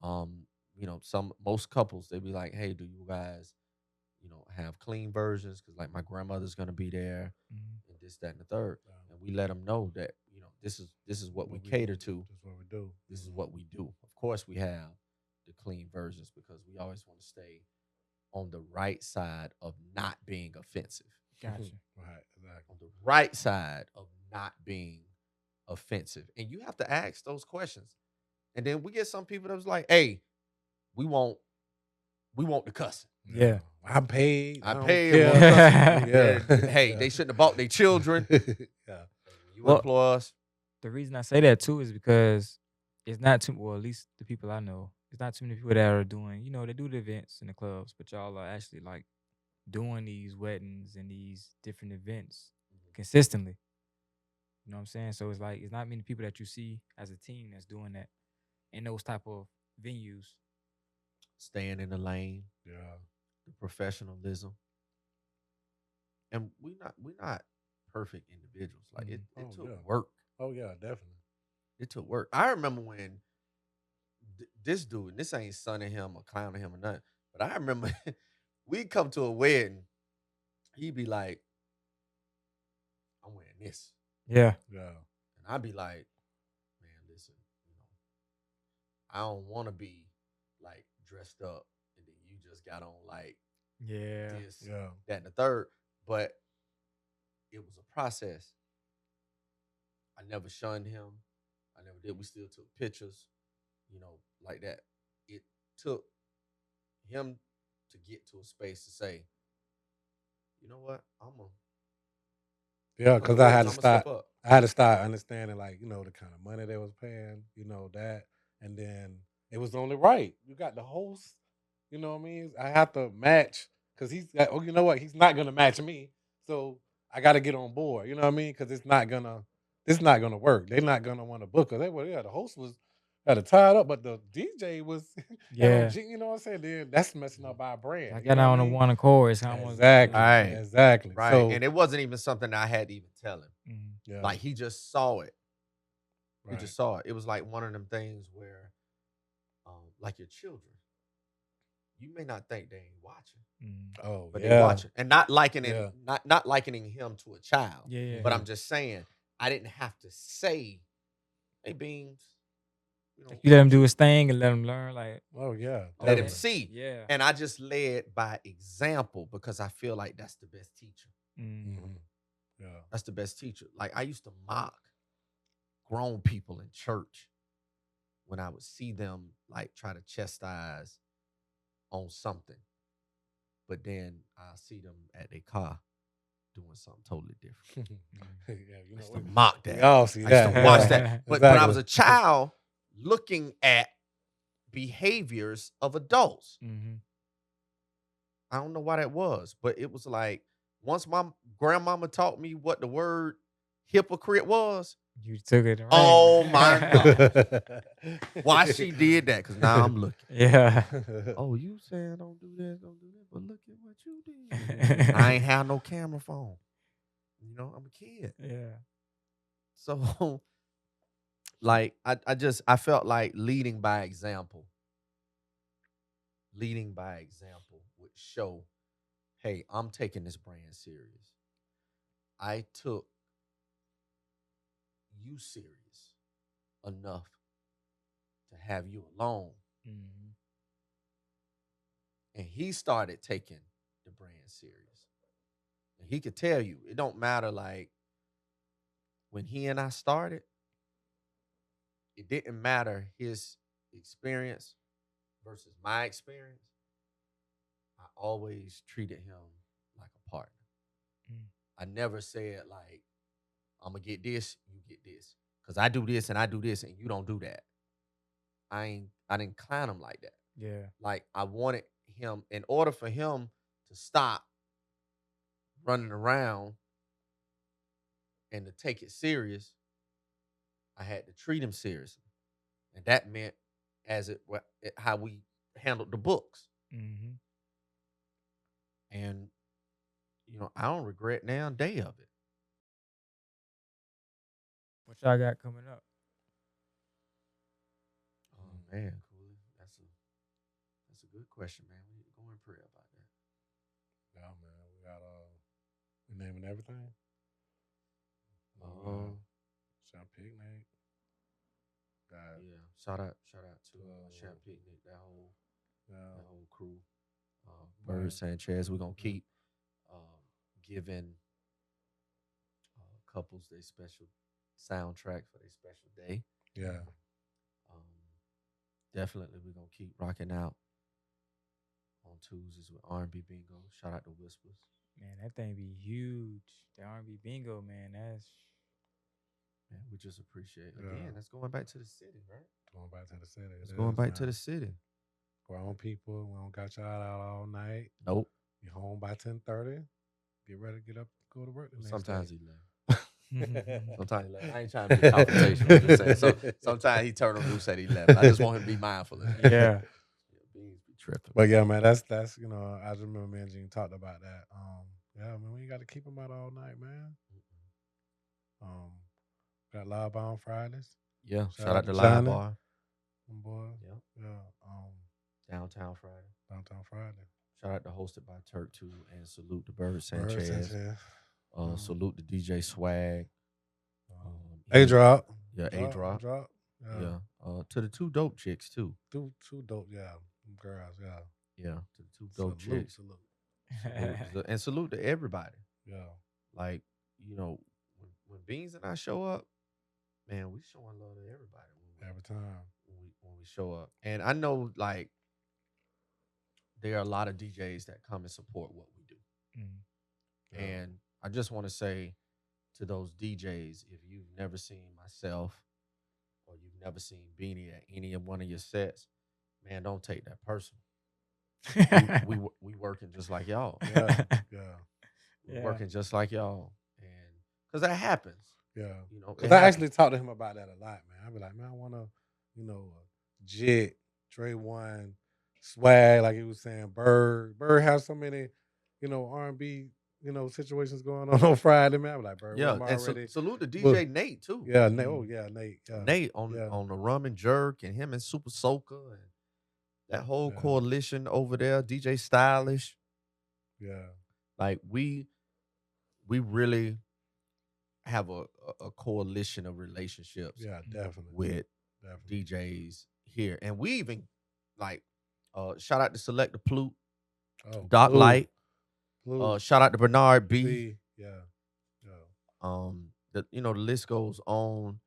most couples, they be like, hey, do you guys, have clean versions? Because like my grandmother's gonna be there, and this, that, and the third. And we let them know that, this is what we cater to. This is what we do. This is what we do. Of course, we have the clean versions because we always want to stay on the right side of not being offensive. Gotcha. Right, exactly. On the right side of not being offensive. And you have to ask those questions. And then we get some people that was like, hey, we want the cussing. Yeah. I paid. I don't paid. care. Yeah. Hey, they shouldn't have bought their children. Yeah. You employ us. The reason I say that too is because it's not too, well, at least the people I know, it's not too many people that are doing, they do the events in the clubs, but y'all are actually like doing these weddings and these different events consistently. You know what I'm saying? So it's like, it's not many people that you see as a team that's doing that in those type of venues. staying in the lane, Yeah. the professionalism, and we not perfect individuals. Like it Oh took yeah. work. Oh yeah, definitely. It took work. I remember when this dude, and this ain't sunning him or clowning him or nothing, but I remember we come to a wedding, he'd be like, "I'm wearing this," Yeah. Yeah. and I'd be like, "Man, listen, you know, I don't want to be like dressed up, and then you just got on like Yeah. this, Yeah. that, and the third." But it was a process. I never shunned him. I never did. We still took pictures, like that. It took him to get to a space to say, you know what, Yeah, for the because I had wedding, to I'm gonna step start. up. I had to start understanding, like, the kind of money they was paying, that, and then it was only right. You got the host, you know what I mean? I have to match because oh, you know what? He's not gonna match me, so I got to get on board. You know what I mean? Because it's not gonna work. They're not gonna want to book us. The host was had to tie it up, but the DJ was had on, Yeah. you know what I'm saying? Then that's messing up our brand. I You got know what on I the mean? one accord. It's almost Exactly, Right, exactly. right. So And it wasn't even something that I had to even tell him. Mhm. yeah, Like he just saw it. He right. just saw it. It was like one of them things where, like your children, you may not think they ain't watching, Mhm. Oh but they yeah, watching, and not likening yeah. not likening him to a child. Yeah. Yeah. But Mhm. I'm just saying, I didn't have to say, "Hey, Beans, you Like know, you let him do his thing and let him learn. Like, Oh yeah, let him okay. definitely. see." Yeah. And I just led by example because I feel like that's the best teacher. Mm. Hmm. Yeah. That's the best teacher. Like I used to mock grown people in church when I would see them like try to chastise on something, but then I see them at their car doing something totally different. Yeah, I used we, to mock we that. all see I used to that. watch Yeah, that. Mm. But when I was exactly. a child looking at behaviors of adults, Mhm. I don't know why that was, but it was like once my grandmama taught me what the word hypocrite was, You took it and oh my ran. God. Why she did that? Because now I'm looking. Yeah. Oh, you saying don't do this, don't do that, but look at what you did. I ain't have no camera phone. I'm a kid. Yeah. So like I felt like leading by example would show, hey, I'm taking this brand serious. I took you serious enough to have you alone. Mhm. And he started taking the brand serious. And he could tell you, it don't matter like when he and I started, it didn't matter his experience versus my experience. I always treated him like a partner. Mm. I never said like, I'm gonna get this, you get this. Cause I do this and I do this and you don't do that. I didn't clown him like that. Yeah. Like I wanted him, in order for him to stop running around and to take it serious, I had to treat him seriously. And that meant how we handled the books. Mhm. And I don't regret now a day of it. What y'all got coming up? Oh man, Cooley, that's a good question, man. We need to go and pray about that. Yeah, man. We got we naming everything. Um, Shop picnic. Got yeah. Shout out to Champ Picnic, that yeah. whole crew. Bird Sanchez. We're gonna keep giving couples their special soundtrack for their special day. Yeah. Um, Definitely, we're gonna keep rocking out on Tuesdays with R&B Bingo. Shout out to Whispers. Man, that thing be huge. The R&B bingo, man. That's Man, we just appreciate Yeah. again. That's going back to the city, right? Going back to the city. It's It going is, back to man. the city. Grown people. We don't got y'all out all night. Nope. You home by 10:30. Get ready to get up, go to work the next Sometimes day. he left. Sometimes he left. I ain't trying to be confrontational. I'm just saying. So sometimes he turned on news said he left. I just want him to be mindful of that. yeah. Beans be Tripping. But yeah, man, that's I just remember me and Gene talked about that. Yeah, man, we got to keep them out all night, man. Um, got live on Fridays. Yeah. Shout out to to Live Johnny, Bar. boy. Yep. Yeah. Downtown Friday. Downtown Friday. Shout out to hosted by Turk too, and salute to Bird Bird Sanchez. Sanchez. Salute to DJ Swag. A Drop. Yeah, A Drop. Yeah. To the two dope chicks too. Two dope, yeah. Girls, yeah. Yeah, to the two dope chicks. Salute. And salute to everybody. Yeah. Like, when Beans and I show up, man, we showing love to everybody Every time when we show up. And I know, like, there are a lot of DJs that come and support what we do. Yeah. And I just want to say to those DJs, if you've never seen myself or you've never seen Beanie at any of one of your sets, man, don't take that personal. we working just like y'all. Yeah. We're working just like y'all. And because that happens. Yeah. Because I actually talked to him about that a lot, man. I'd be like, man, I want to, Jit, Dre One, Swag, like he was saying, Bird. Bird has so many, R&B, situations going on Friday, man. I'm like, Bird, Yeah, and salute to DJ Nate too. Yeah, Nate. Oh yeah, Nate. Yeah. Nate on the Rum and Jerk, and him and Super Soaker and that whole coalition over there, DJ Stylish. Yeah. Like we really have a coalition of relationships. Yeah, definitely. With DJs here. And we even shout out to Select the Plute, Doc Plute. Light. Plute. Shout out to Bernard B. Yeah. The list goes on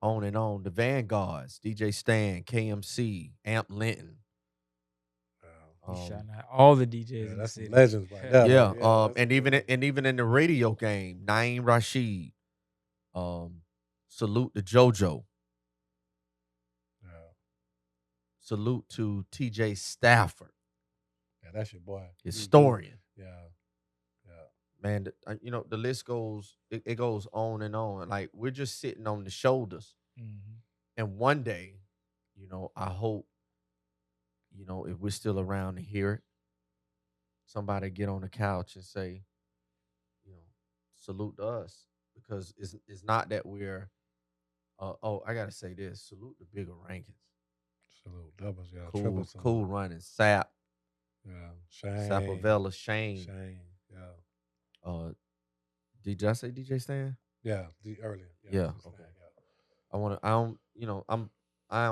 and on. The Vanguards, DJ Stan, KMC, Amp Linton. Shouting out all the DJs in the city. Legends right there. Yeah. And even in the radio game, Naeem Rashid. Salute to JoJo. Yeah. Salute to TJ Stafford. Yeah, that's your boy. Historian. Yeah. Man, the list goes, it goes on and on. Like, we're just sitting on the shoulders. Mm-hmm. And one day, I hope, if we're still around to hear it, somebody get on the couch and say, salute to us. Because it's not that we're, I got to say this, salute the bigger rankings. Salute doubles, yeah. Cool running, Sap. Yeah, Shane. Sapavella, Shane. Yeah. Did I say DJ Stan? Yeah, earlier. Yeah. Okay. Yeah. I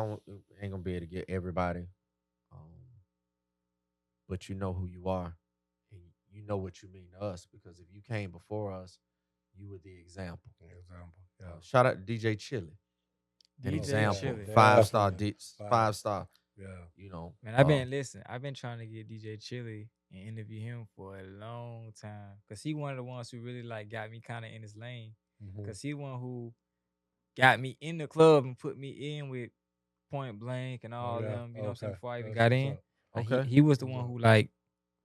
ain't gonna be able to get everybody. But you know who you are, and you know what you mean to us, because if you came before us, you were the example. Yeah. Shout out to DJ Chili. An DJ example. Chili. 5-star. 5-star. Yeah. Man, I've been trying to get DJ Chili and interview him for a long time, because he one of the ones who really got me kind of in his lane, because he one who got me in the club and put me in with Point Blank and all them, what I'm saying, before I even got in. He was the one who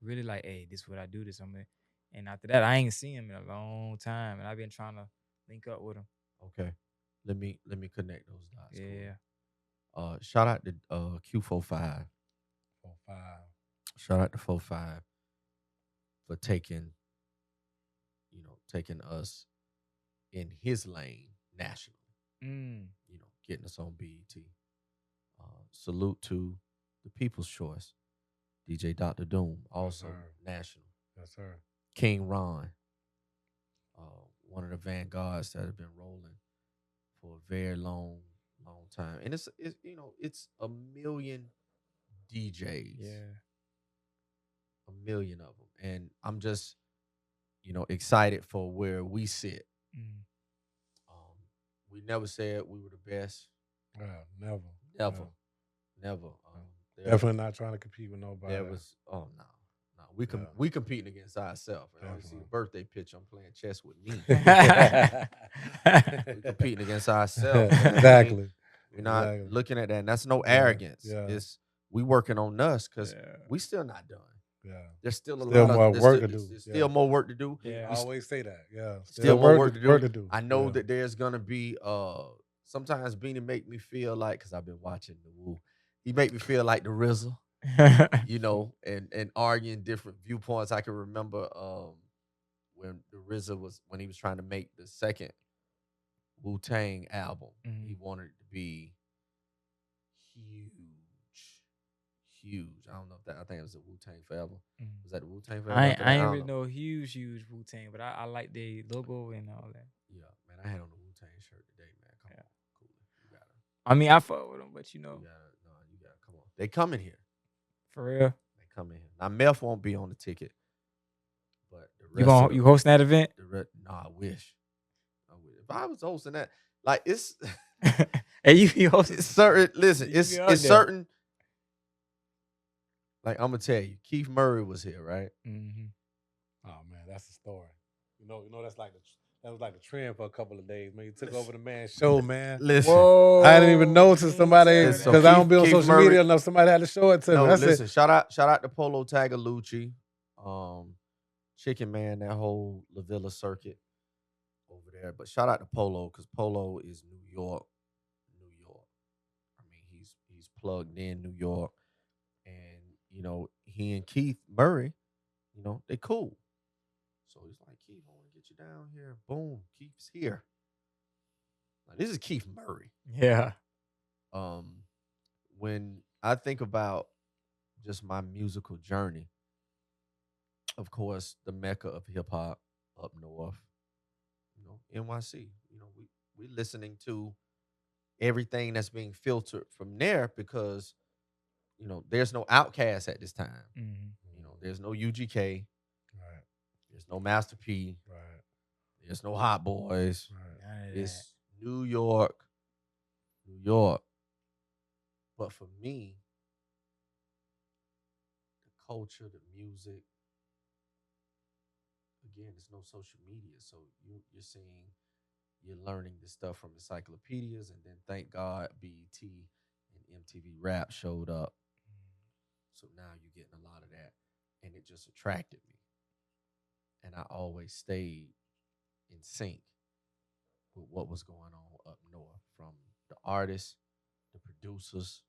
really hey, this is what I do, this something. And after that, I ain't seen him in a long time, and I've been trying to link up with him. Okay. Let me connect those dots. Yeah. Cool. Shout out to Q45. Shout out to 45 for taking us in his lane nationally. Getting us on BET. Salute to the People's Choice, DJ Dr. Doom, also national. Yes, sir. King Ron, one of the vanguards that have been rolling for a very long time, and it's a million DJs. Yeah. A million of them, and I'm just excited for where we sit. We never said we were the best. Never. Definitely not trying to compete with nobody. There was we competing against ourselves. You see the birthday picture, I'm playing chess with me. We competing against ourselves. Exactly. We're not looking at that, and that's no arrogance. Yeah. It's we working on us, because we still not done. Yeah. There's still more work to do. There's still more work to do. Yeah. I always say that. Yeah. Still more work to do. I know that there's gonna be sometimes Beanie make me feel like, because I've been watching the Woo, he make me feel like the RZA. you know, and arguing different viewpoints. I can remember when the RZA was when he was trying to make the second Wu-Tang album. He Mhm. wanted it to be huge, huge. I don't know if that. I think it was the Wu-Tang Forever. Mhm. Was that the Wu-Tang I Forever ain't, after I that? I ain't don't really know. no huge Wu Tang, but I like the logo and all that. Yeah, man, I had on the Wu-Tang shirt today, man. Come Yeah. on, cool. You gotta, I mean, I fuck with them, but you gotta, no, you gotta come on. They coming here. for real. They coming here. Now, Meth won't be on the ticket, but the You rest of you hosting that event? no, I wish. I wish. If I was hosting that, like it's, Hey, you be hosting? it's certain. Listen, You be out it's there? certain. Like I'm gonna tell you, Keith Murray was here, right? Mm-hmm. Oh man, that's the story. That's like that was like the trend for a couple of days. Man, you took over the man's show, man. Listen, Whoa! I didn't even know till you ain't somebody tell listen, so because that. I don't be on Keith social Murray. media enough. Somebody had to show it to me. No, That's listen, it. shout out to Polo Tagalucci, Chicken Man, that whole La Villa circuit over there. But shout out to Polo because Polo is New York, New York. I mean, he's plugged in New York, and he and Keith Murray, they cool. So he's like, Keith, I want to get you down here. Boom, Keith's here. Like, this is Keith Murray. Yeah. When I think about just my musical journey, of course, the mecca of hip hop up north, NYC. We listening to everything that's being filtered from there because there's no Outcast at this time. Mm-hmm. There's no UGK. Right. There's no Master P. Right. There's no Hot Boys. Right. None of that. It's New York, New York. But for me, the culture, the music, again, there's no social media, so you're learning this stuff from encyclopedias, and then thank God BET and MTV Rap showed up. So now you're getting a lot of that, and it just attracted me. And I always stayed in sync with what was going on up north, from the artists, the producers,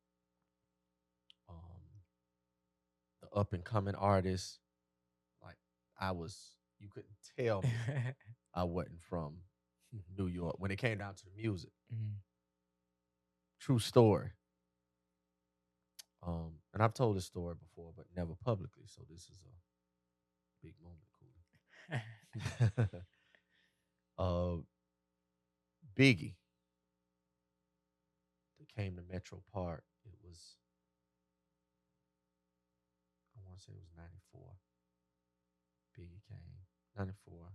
the up and coming artists. Like you couldn't tell me I wasn't from New York when it came down to the music. Mhm. True story. And I've told this story before, but never publicly. So this is a big moment, cool. Biggie that came to Metro Park. It was, I want to say it was 94. Biggie came 94,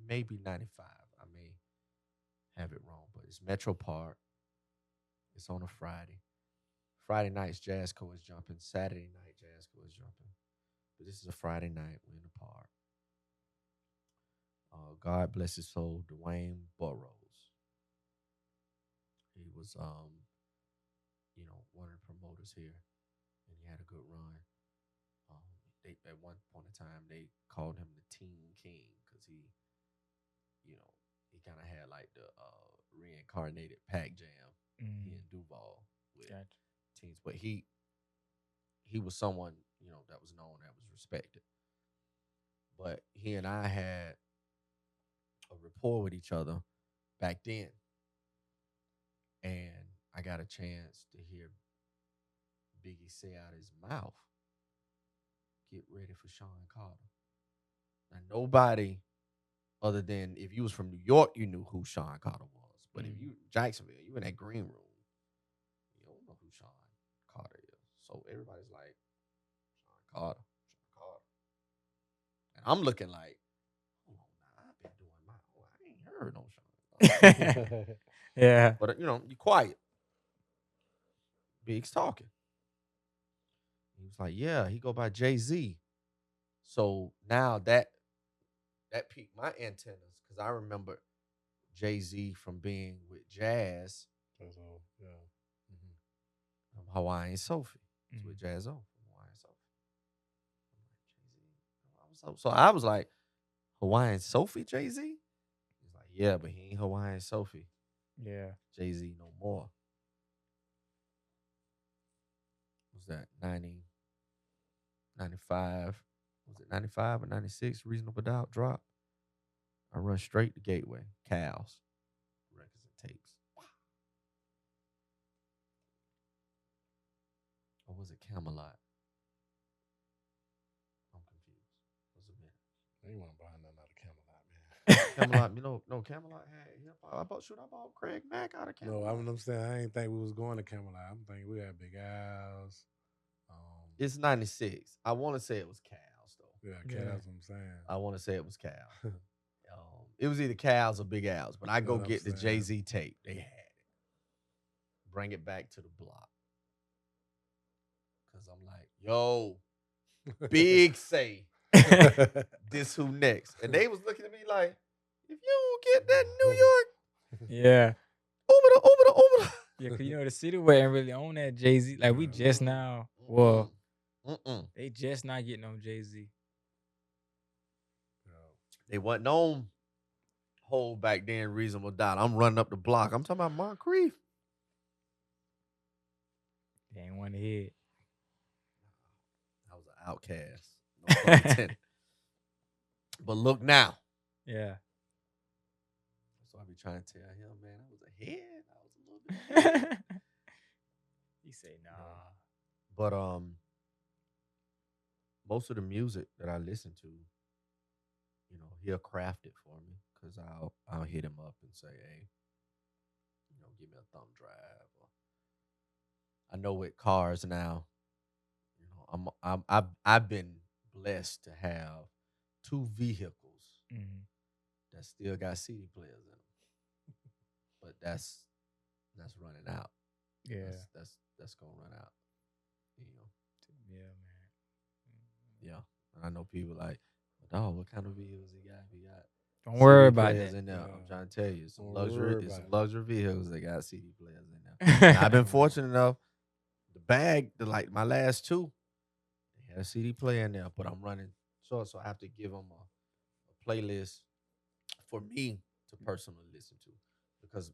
maybe 95. I may have it wrong, but it's Metro Park. It's on a Friday. Friday nights, Jazzco is jumping. Saturday night, Jazzco is jumping. But this is a Friday night. We're in the park. God bless his soul, Dwayne Burrows. He was, one of the promoters here, and he had a good run. They at one point in time they called him the Teen King because he kind of had like the reincarnated Pac Jam. He and Duval with teens, but he was someone that was known, that was respected. But he and I had a rapport with each other back then, and I got a chance to hear Biggie say out his mouth, "Get ready for Sean Carter." Now nobody other than if you was from New York, you knew who Sean Carter was. But if you Jacksonville, you in that green room, you don't know who Sean Carter is. So everybody's like, Sean Carter, Sean Carter. And I'm looking like, hold on, now I've been doing I ain't heard no Sean Carter. Yeah. But you quiet. Big's talking. He was like, yeah, he go by Jay-Z. So now that piqued my antennas because I remember Jay-Z from being with Jazz. Yeah. Hawaiian Sophie. It's with Jazz on Hawaiian Sophie. So I was like, Hawaiian Sophie, Jay-Z? He's like, yeah, but he ain't Hawaiian Sophie. Yeah. Jay-Z no more. was that 90, 95? Was it 95 or 96? Reasonable Doubt drop. I run straight to Gateway. Cows, records and tapes. Or was it Camelot? I'm confused. Was it minute? You want to buy nothing out of Camelot, man. Camelot, no, Camelot had hip hop. I bought Craig Mack out of No, Camelot. I'm saying I ain't think we was going to Camelot. I'm thinking we had Big Al's. It's 96. I want to say it was Cows, though. Yeah, Yeah. that's what I'm saying. I want to say it was Cows. It was either Cows or Big Al's, but I Know go what I'm get the saying? Jay-Z tape. They had it. Bring it back to the block. Because I'm like, yo, Big say, this who next? And they was looking at me like, if you don't get that New York, Yeah. over Yeah, because you know the city wasn't really on that Jay-Z. Like we just now, well, they just not getting on Jay-Z. They wasn't on Hold back then, Reasonable Doubt. I'm running up the block. I'm talking about Moncrief. They ain't want to hear it. I was an outcast. No pun intended. But look now. Yeah. So I be trying to tell him, man, I was ahead. I was a little bit ahead. He say nah. But most of the music that I listen to, you know, he'll craft it for me because I'll hit him up and say, hey, you know, give me a thumb drive. Or I know with cars now, you know, I've been blessed to have two vehicles that still got CD players in them, but that's running out. Yeah. That's gonna run out. You know. Yeah, man. Yeah, and I know people like, dog, what kind of vehicles he got? He got. Don't worry CD about players that. in there. Yeah. I'm trying to tell you, some Don't luxury, worry it's some about it. luxury vehicles that got CD players in there. And I've been fortunate enough. The bag, like my last two, they had a CD player in there, but I'm running short, so I have to give them a playlist for me to personally listen to because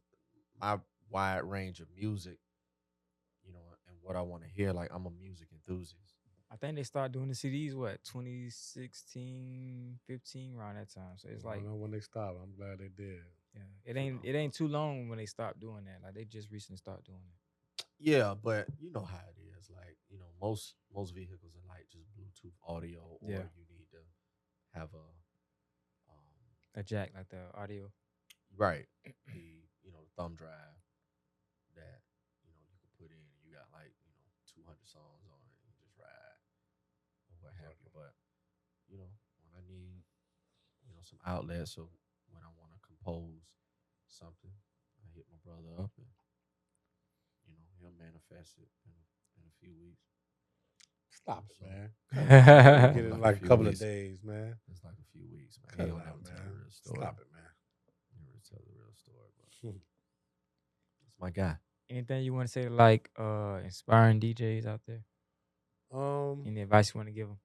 my wide range of music, you know, and what I want to hear. Like I'm a music enthusiast. I think they started doing the CDs, what, 2016, 15, around that time. So it's I like, don't know when they stopped. I'm glad they did. yeah, it ain't too long when they stopped doing that. Like they just recently started doing it. Yeah, but you know how it is. Like, you know, most vehicles are like just Bluetooth audio, or Yeah. you need to have A jack, like the audio. right, the thumb drive that you know you can put in. You got like 200 songs on it. You just ride or what have you. But you know when I need some outlets, so when I want to compose something, I hit my brother up and he'll manifest it in a few weeks. Stop it, So, man. Yeah, Get it in Like like a a few couple weeks. of days, man. It's like a few weeks, man. Cut He it don't out, never tell the man. real story. Stop it, man. Never tell the real story, but it's my guy. Anything you want to say to like inspiring DJs out there? Any advice you want to give them?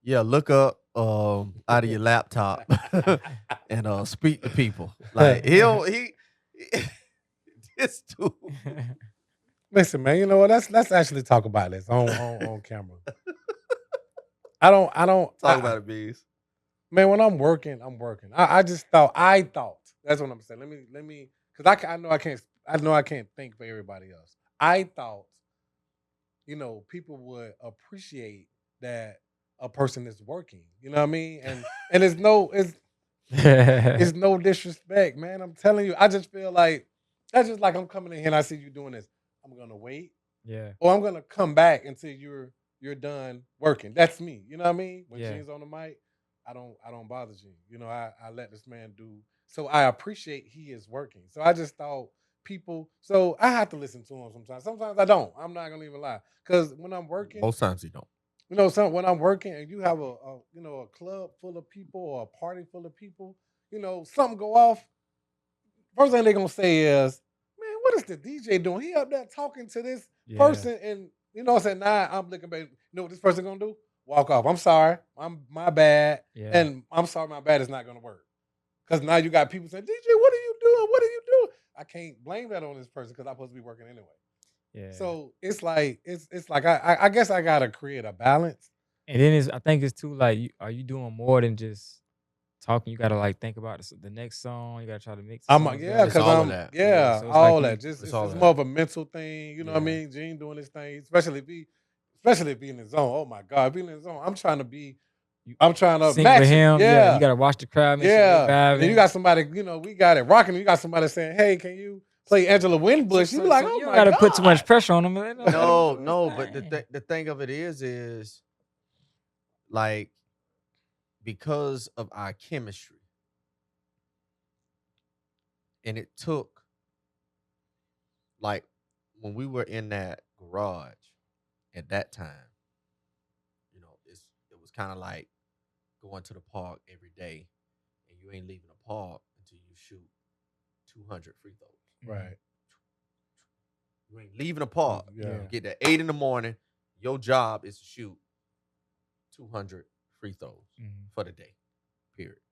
Yeah, look up out of your laptop and speak to people. Like he this dude. Listen, man. You know what? Let's actually talk about this on camera. I don't. Talk about it, Bees. Man, when I'm working, I'm working. I just thought. That's what I'm saying. Let me, because I know I can't think for everybody else. I thought, people would appreciate that a person is working. You know what I mean? And it's no disrespect, man. I'm telling you. I just feel like that's just like I'm coming in here and I see you doing this. I'm gonna wait, Yeah. or I'm gonna come back until you're done working. That's me. You know what I mean? When Yeah. Gene's on the mic, I don't bother Gene. I let this man do. So I appreciate he is working. So I just thought people. So I have to listen to him sometimes. Sometimes I don't. I'm not gonna even lie. Because when I'm working, Most times you don't. when I'm working and you have a club full of people or a party full of people, something go off. First thing they're gonna say is, man, what is the DJ doing? He up there talking to this person, and what I'm saying, nah, I'm looking back. You know what this person gonna do? Walk off. I'm sorry. I'm my bad. Yeah. And I'm sorry, my bad is not gonna work. Because now you got people saying, DJ, what are you doing? What are you doing? I can't blame that on this person because I'm supposed to be working anyway. Yeah. So it's like I guess I gotta create a balance. And then I think it's too like, are you doing more than just talking? You gotta like think about the next song. You gotta try to mix the songs Yeah, together. It's because all of I'm that. Yeah, yeah, so it's like all you. that. Just It's it's, all it's of more that. of a mental thing, you know what I Yeah, mean? Gene doing this thing, especially if he in the zone. Oh my God, being in the zone. you I'm trying to sing with match it. him. Yeah, you Yeah. gotta watch the crowd, make sure they Yeah. And then you vibing. got somebody, we got it rocking. You got somebody saying, hey, can you play Angela So, Winbush? You be so, like, so oh you don't my gotta put too much God. pressure on him. Let him No, do his no, but thing. the thing of it is like because of our chemistry, and it took like when we were in that garage at that time, it was kind of like going to the park every day, and you ain't leaving the park until you shoot 200 free throws. Mhm. Right. You ain't leaving the park. Yeah. You Yeah. get there 8 in the morning. Your job is to shoot 200 free throws Mhm. for the day. Period.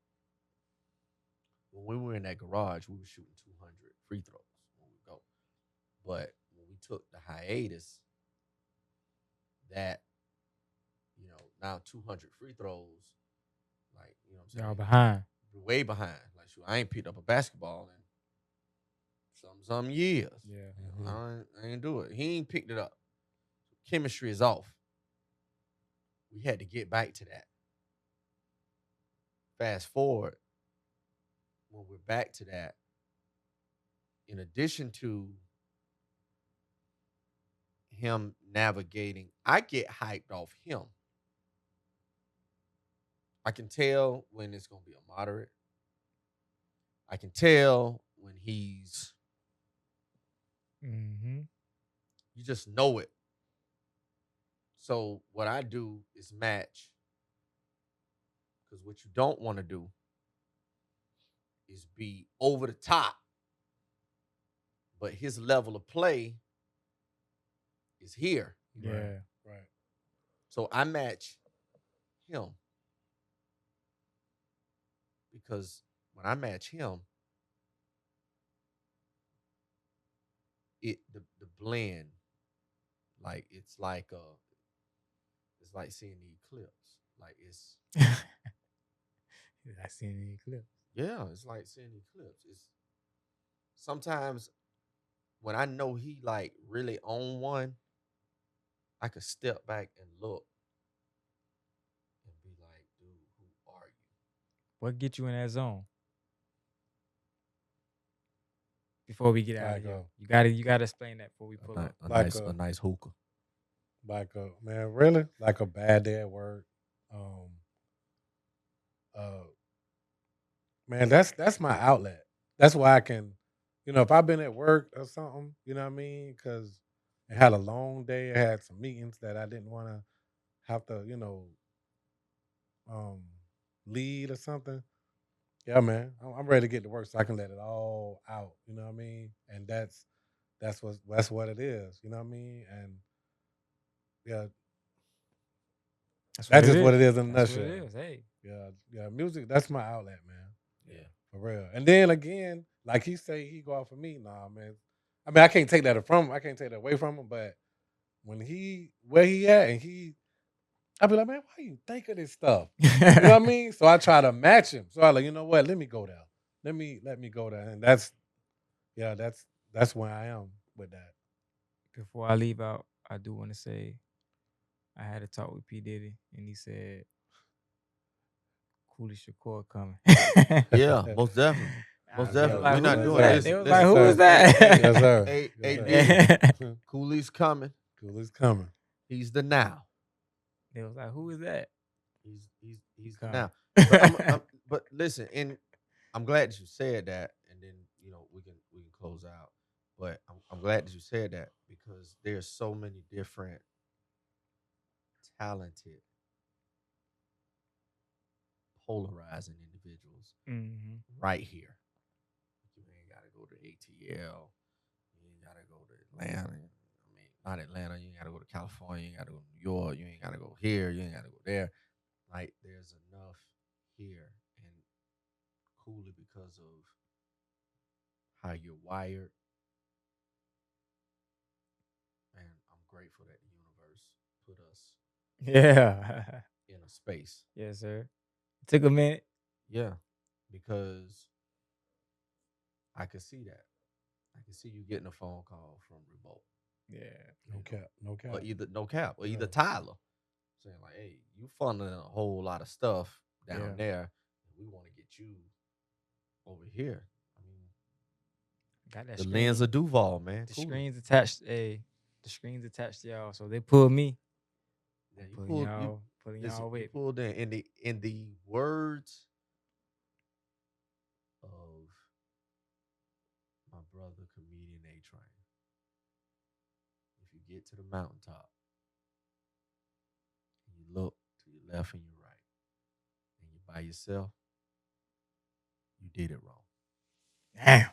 When we were in that garage, we were shooting 200 free throws when we go. But when we took the hiatus, that now 200 free throws, like what I'm Y'all saying, behind. we're way behind. Like shoot, I ain't picked up a basketball in some years. Yeah. Mhm. I ain't do it. He ain't picked it up. Chemistry is off. We had to get back to that. Fast forward, when we're back to that, in addition to him navigating, I get hyped off him. I can tell when it's gonna be a moderate. I can tell when he's Mm-hmm. you just know it. So what I do is match because what you don't want to do is be over the top, but his level of play is here. Right. Yeah. Right. So I match him because when I match him, the blend like it's like seeing the eclipse. Like it's I seen the clip. yeah, it's like seeing the eclipse. It's sometimes when I know he like really on one, I could step back and look and be like, dude, who are you? What get you in that zone? Before we get out of Like here, a you gotta explain that before we A, pull ni- up. a like nice a a nice hookah. man, really? Like a bad day at work. Um uh Man, that's my outlet. That's why I can, if I've been at work or something, you know what I mean? Because I had a long day, I had some meetings that I didn't want to have to, um, lead or something. Yeah, man, I'm ready to get to work so I can let it all out. You know what I mean? And that's what it is. You know what I mean? And yeah, That's what that's it just what it is. is in a That's what it nutshell. is. Hey. Yeah, yeah, music. That's my outlet, man. Yeah. For real. And then again, like he say he go out for me. Nah, man. I mean, I can't take that from him. I can't take that away from him. But when where he at and I be like, man, why you think of this stuff? You know what I mean? So I try to match him. So I like, you know what? Let me go there. Let me go there. And that's where I am with that. Before I leave out, I do want to say I had a talk with P Diddy, and he said Cooley Shakur coming. Yeah, most definitely. Most Yes, They was sir. definitely. like, We're "Who not Yes, is doing that?" sir. They listen, was like, Yes, listen. "Who is sir. Hey, that?" Yes, sir. Yes, sir. D. Cooley's coming. Cooley's coming. He's the now. They was like, "Who is that?" He He's the coming. now. But but listen, and I'm glad that you said that, and then we can close out. But I'm glad that you said that because there's so many different talented, polarizing individuals hmm right here. You ain't gotta go to ATL. You ain't gotta go to Atlanta. I mean, not Atlanta. You ain't gotta go to California. You ain't gotta go to New York. You ain't gotta go here. You ain't gotta go there. Like there's enough here, and coolly because of how you're wired, grateful that the universe put us Yeah. in a space. Yes, sir. Took a minute. Yeah, because I could see that. I can see you getting a phone call from Revolt. Yeah. No cap. No Or cap. either no cap, or either Yeah. Tyler saying like, "Hey, you funding a whole lot of stuff down Yeah. there. We want to get you over here." I mean, Got that the lens of screen. Duval, man, The cooler. screen's attached. The screen's attached to y'all. So they pulled me. Yeah, I'm you pulling pulled you y'all, pulling listen. y'all You with me. pulled in the words of my brother comedian A Train. If you get to the mountaintop and you look to your left and your right, and you're by yourself, you did it wrong. Damn.